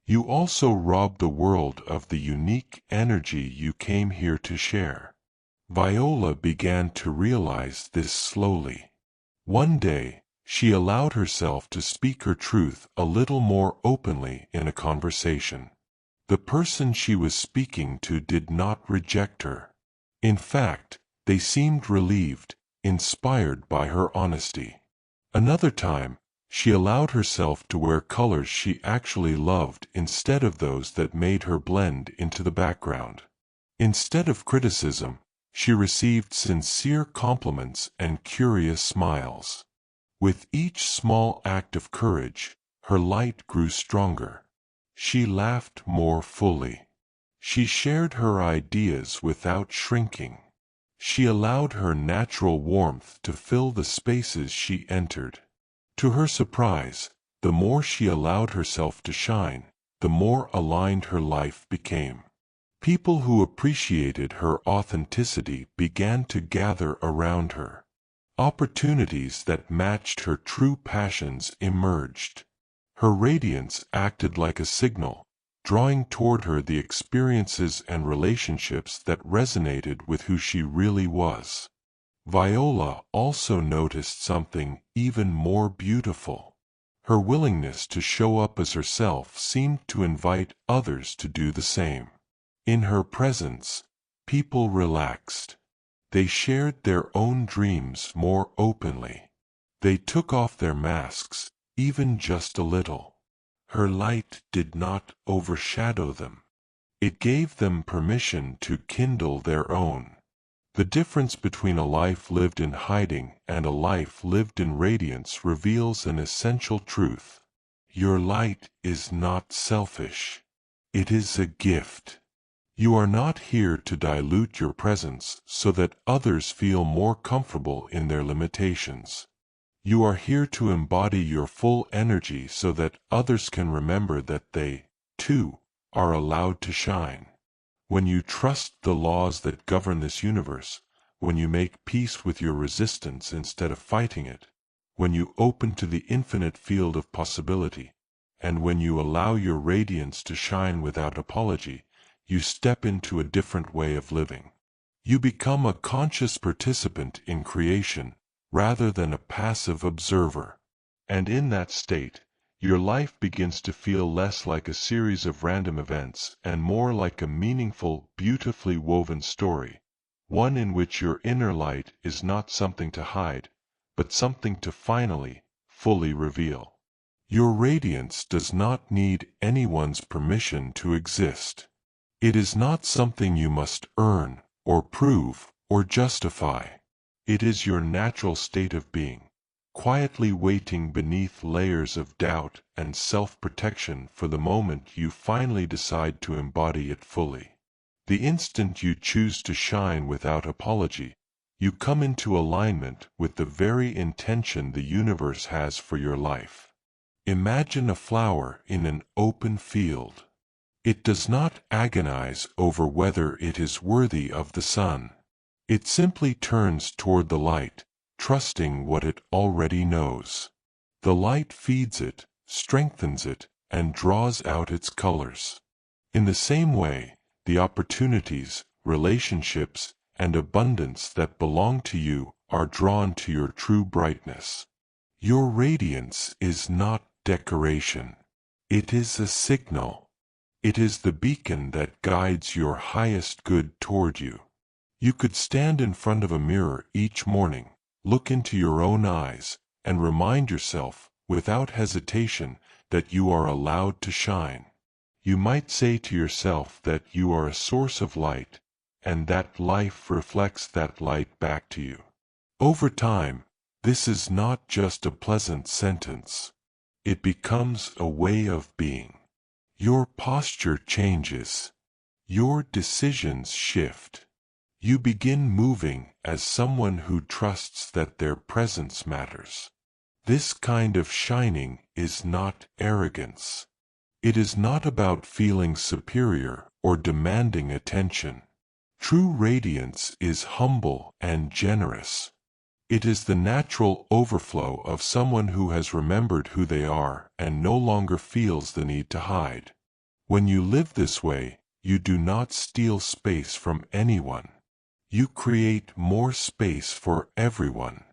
You also rob the world of the unique energy you came here to share. Viola began to realize this slowly. One day, she allowed herself to speak her truth a little more openly in a conversation. The person she was speaking to did not reject her. In fact, they seemed relieved, inspired by her honesty. Another time, she allowed herself to wear colors she actually loved instead of those that made her blend into the background. Instead of criticism, she received sincere compliments and curious smiles. With each small act of courage, her light grew stronger. She laughed more fully. She shared her ideas without shrinking. She allowed her natural warmth to fill the spaces she entered. To her surprise, the more she allowed herself to shine, the more aligned her life became. People who appreciated her authenticity began to gather around her. Opportunities that matched her true passions emerged. Her radiance acted like a signal, drawing toward her the experiences and relationships that resonated with who she really was. Viola also noticed something even more beautiful. Her willingness to show up as herself seemed to invite others to do the same. In her presence, people relaxed. They shared their own dreams more openly. They took off their masks, even just a little. Her light did not overshadow them. It gave them permission to kindle their own. The difference between a life lived in hiding and a life lived in radiance reveals an essential truth. Your light is not selfish. It is a gift. You are not here to dilute your presence so that others feel more comfortable in their limitations. You are here to embody your full energy so that others can remember that they, too, are allowed to shine. When you trust the laws that govern this universe, when you make peace with your resistance instead of fighting it, when you open to the infinite field of possibility, and when you allow your radiance to shine without apology, you step into a different way of living. You become a conscious participant in creation, rather than a passive observer. And in that state, your life begins to feel less like a series of random events and more like a meaningful, beautifully woven story, one in which your inner light is not something to hide, but something to finally, fully reveal. Your radiance does not need anyone's permission to exist. It is not something you must earn, or prove, or justify. It is your natural state of being, quietly waiting beneath layers of doubt and self-protection for the moment you finally decide to embody it fully. The instant you choose to shine without apology, you come into alignment with the very intention the universe has for your life. Imagine a flower in an open field. It does not agonize over whether it is worthy of the sun. It simply turns toward the light, trusting what it already knows. The light feeds it, strengthens it, and draws out its colors. In the same way, the opportunities, relationships, and abundance that belong to you are drawn to your true brightness. Your radiance is not decoration. It is a signal. It is the beacon that guides your highest good toward you. You could stand in front of a mirror each morning, look into your own eyes, and remind yourself, without hesitation, that you are allowed to shine. You might say to yourself that you are a source of light, and that life reflects that light back to you. Over time, this is not just a pleasant sentence. It becomes a way of being. Your posture changes. Your decisions shift. You begin moving as someone who trusts that their presence matters. This kind of shining is not arrogance. It is not about feeling superior or demanding attention. True radiance is humble and generous. It is the natural overflow of someone who has remembered who they are and no longer feels the need to hide. When you live this way, you do not steal space from anyone. You create more space for everyone.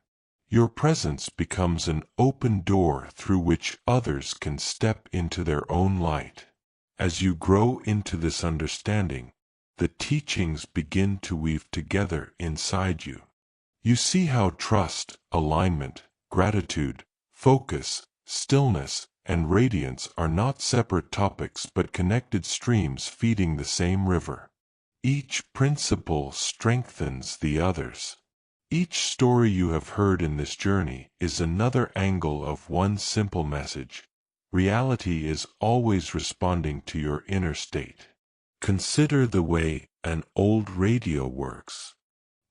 Your presence becomes an open door through which others can step into their own light. As you grow into this understanding, the teachings begin to weave together inside you. You see how trust, alignment, gratitude, focus, stillness, and radiance are not separate topics but connected streams feeding the same river. Each principle strengthens the others. Each story you have heard in this journey is another angle of one simple message. Reality is always responding to your inner state. Consider the way an old radio works.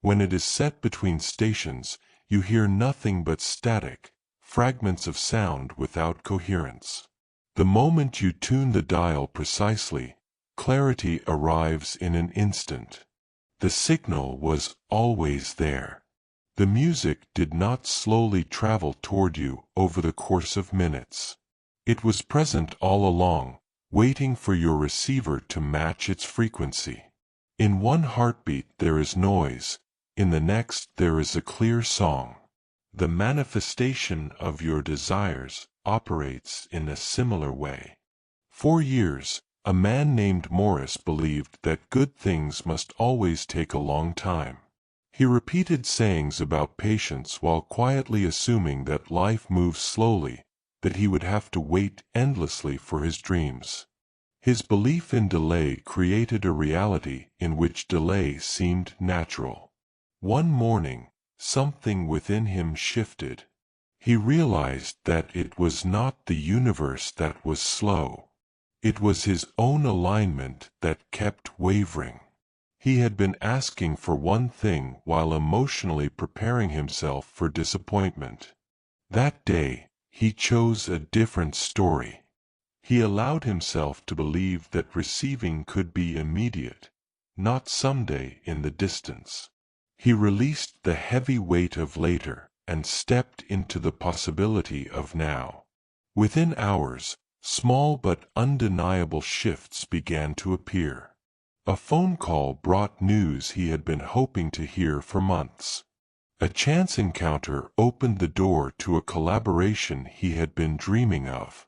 When it is set between stations, you hear nothing but static, fragments of sound without coherence. The moment you tune the dial precisely, clarity arrives in an instant. The signal was always there. The music did not slowly travel toward you over the course of minutes. It was present all along, waiting for your receiver to match its frequency. In one heartbeat there is noise, in the next there is a clear song. The manifestation of your desires operates in a similar way. For years, a man named Morris believed that good things must always take a long time. He repeated sayings about patience while quietly assuming that life moves slowly, that he would have to wait endlessly for his dreams. His belief in delay created a reality in which delay seemed natural. One morning, something within him shifted. He realized that it was not the universe that was slow. It was his own alignment that kept wavering. He had been asking for one thing while emotionally preparing himself for disappointment. That day, he chose a different story. He allowed himself to believe that receiving could be immediate, not someday in the distance. He released the heavy weight of later and stepped into the possibility of now. Within hours, small but undeniable shifts began to appear. A phone call brought news he had been hoping to hear for months. A chance encounter opened the door to a collaboration he had been dreaming of.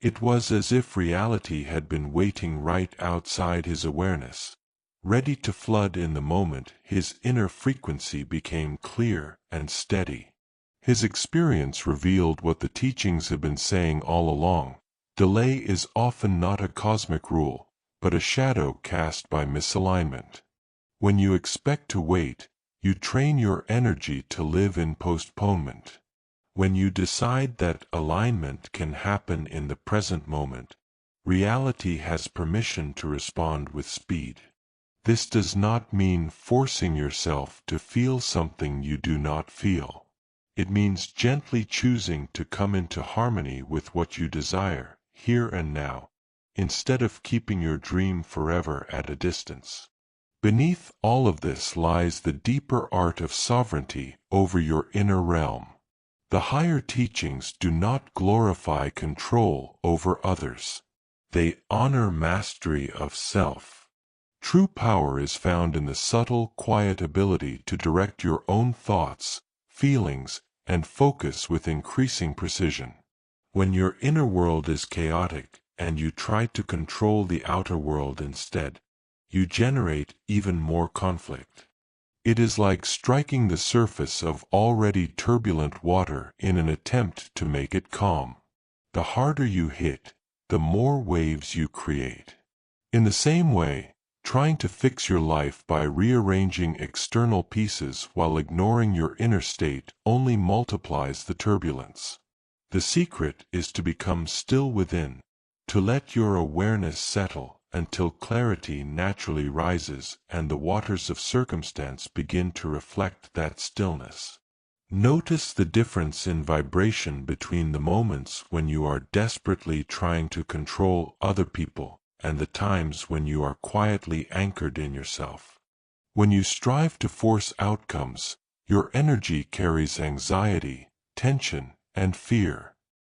It was as if reality had been waiting right outside his awareness, ready to flood in the moment his inner frequency became clear and steady. His experience revealed what the teachings had been saying all along. Delay is often not a cosmic rule, but a shadow cast by misalignment. When you expect to wait, you train your energy to live in postponement. When you decide that alignment can happen in the present moment, reality has permission to respond with speed. This does not mean forcing yourself to feel something you do not feel. It means gently choosing to come into harmony with what you desire, here and now, instead of keeping your dream forever at a distance. Beneath all of this lies the deeper art of sovereignty over your inner realm. The higher teachings do not glorify control over others. They honor mastery of self. True power is found in the subtle, quiet ability to direct your own thoughts, feelings, and focus with increasing precision. When your inner world is chaotic, and you try to control the outer world instead, you generate even more conflict. It is like striking the surface of already turbulent water in an attempt to make it calm. The harder you hit, the more waves you create. In the same way, trying to fix your life by rearranging external pieces while ignoring your inner state only multiplies the turbulence. The secret is to become still within, to let your awareness settle until clarity naturally rises and the waters of circumstance begin to reflect that stillness. Notice the difference in vibration between the moments when you are desperately trying to control other people and the times when you are quietly anchored in yourself. When you strive to force outcomes, your energy carries anxiety, tension, and fear.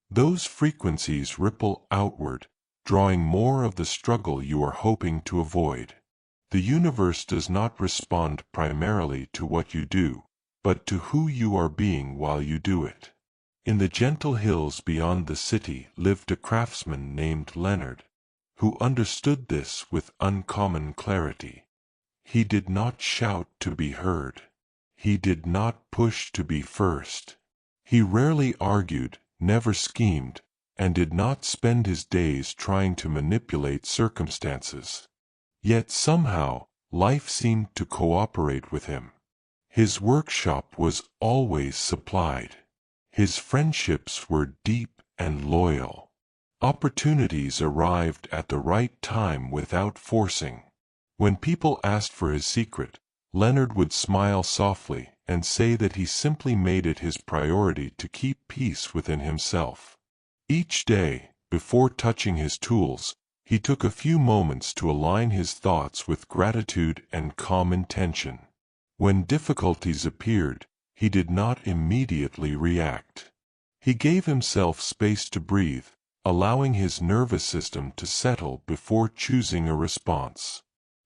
Those frequencies ripple outward, drawing more of the struggle you are hoping to avoid. The universe does not respond primarily to what you do, but to who you are being while you do it. In the gentle hills beyond the city lived a craftsman named Leonard, who understood this with uncommon clarity. He did not shout to be heard. He did not push to be first. He rarely argued, never schemed, and did not spend his days trying to manipulate circumstances. Yet somehow, life seemed to cooperate with him. His workshop was always supplied. His friendships were deep and loyal. Opportunities arrived at the right time without forcing. When people asked for his secret, Leonard would smile softly and say that he simply made it his priority to keep peace within himself. Each day, before touching his tools, he took a few moments to align his thoughts with gratitude and calm intention. When difficulties appeared, he did not immediately react. He gave himself space to breathe, allowing his nervous system to settle before choosing a response.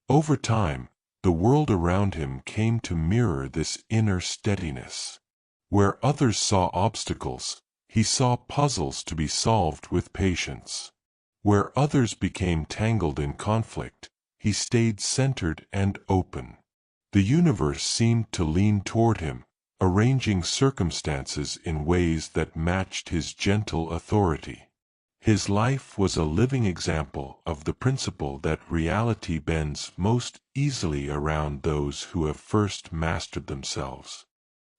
Over time, the world around him came to mirror this inner steadiness. Where others saw obstacles, he saw puzzles to be solved with patience. Where others became tangled in conflict, he stayed centered and open. The universe seemed to lean toward him, arranging circumstances in ways that matched his gentle authority. His life was a living example of the principle that reality bends most easily around those who have first mastered themselves.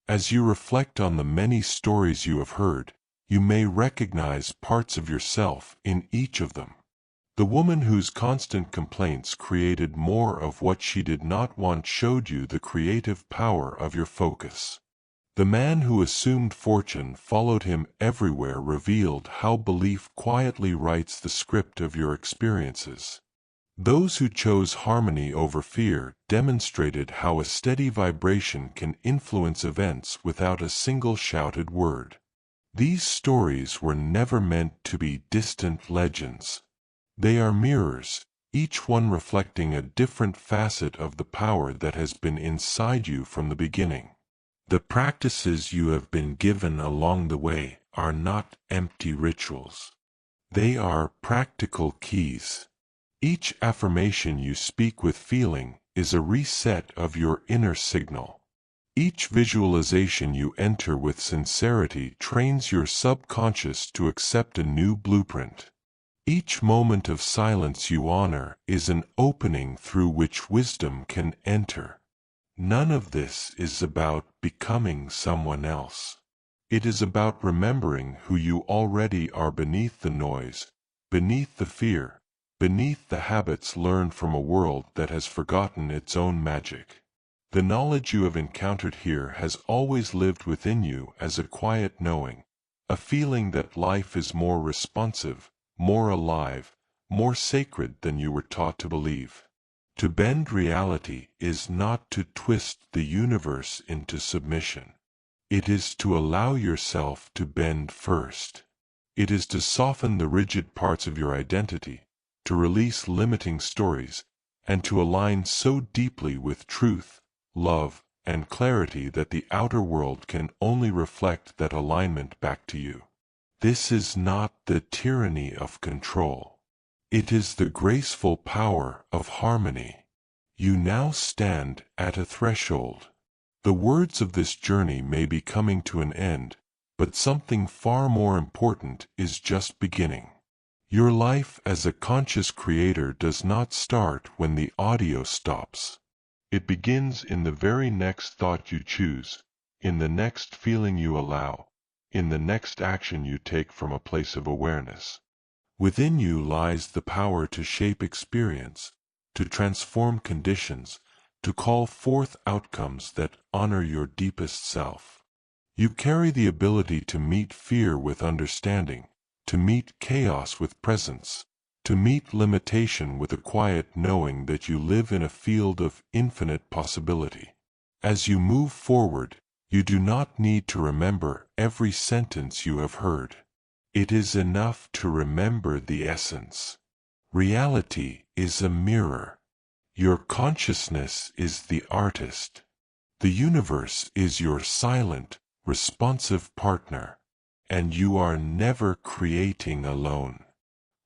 As you reflect on the many stories you have heard, you may recognize parts of yourself in each of them. The woman whose constant complaints created more of what she did not want showed you the creative power of your focus. The man who assumed fortune followed him everywhere revealed how belief quietly writes the script of your experiences. Those who chose harmony over fear demonstrated how a steady vibration can influence events without a single shouted word. These stories were never meant to be distant legends. They are mirrors, each one reflecting a different facet of the power that has been inside you from the beginning. The practices you have been given along the way are not empty rituals. They are practical keys. Each affirmation you speak with feeling is a reset of your inner signal. Each visualization you enter with sincerity trains your subconscious to accept a new blueprint. Each moment of silence you honor is an opening through which wisdom can enter. None of this is about becoming someone else. It is about remembering who you already are beneath the noise, beneath the fear, beneath the habits learned from a world that has forgotten its own magic. The knowledge you have encountered here has always lived within you as a quiet knowing, a feeling that life is more responsive, more alive, more sacred than you were taught to believe. To bend reality is not to twist the universe into submission. It is to allow yourself to bend first. It is to soften the rigid parts of your identity, to release limiting stories, and to align so deeply with truth, love, and clarity that the outer world can only reflect that alignment back to you. This is not the tyranny of control. It is the graceful power of harmony. You now stand at a threshold. The words of this journey may be coming to an end, but something far more important is just beginning. Your life as a conscious creator does not start when the audio stops. It begins in the very next thought you choose, in the next feeling you allow, in the next action you take from a place of awareness. Within you lies the power to shape experience, to transform conditions, to call forth outcomes that honor your deepest self. You carry the ability to meet fear with understanding, to meet chaos with presence, to meet limitation with a quiet knowing that you live in a field of infinite possibility. As you move forward, you do not need to remember every sentence you have heard. It is enough to remember the essence. Reality is a mirror. Your consciousness is the artist. The universe is your silent, responsive partner, and you are never creating alone.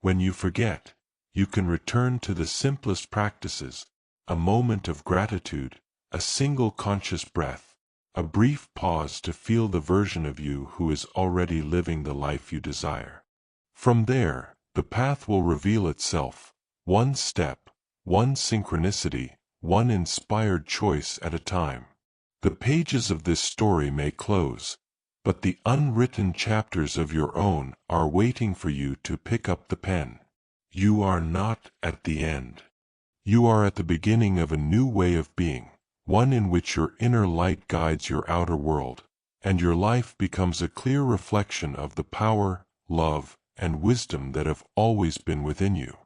When you forget, you can return to the simplest practices, a moment of gratitude, a single conscious breath, a brief pause to feel the version of you who is already living the life you desire. From there, the path will reveal itself, one step, one synchronicity, one inspired choice at a time. The pages of this story may close, but the unwritten chapters of your own are waiting for you to pick up the pen. You are not at the end. You are at the beginning of a new way of being, one in which your inner light guides your outer world, and your life becomes a clear reflection of the power, love, and wisdom that have always been within you.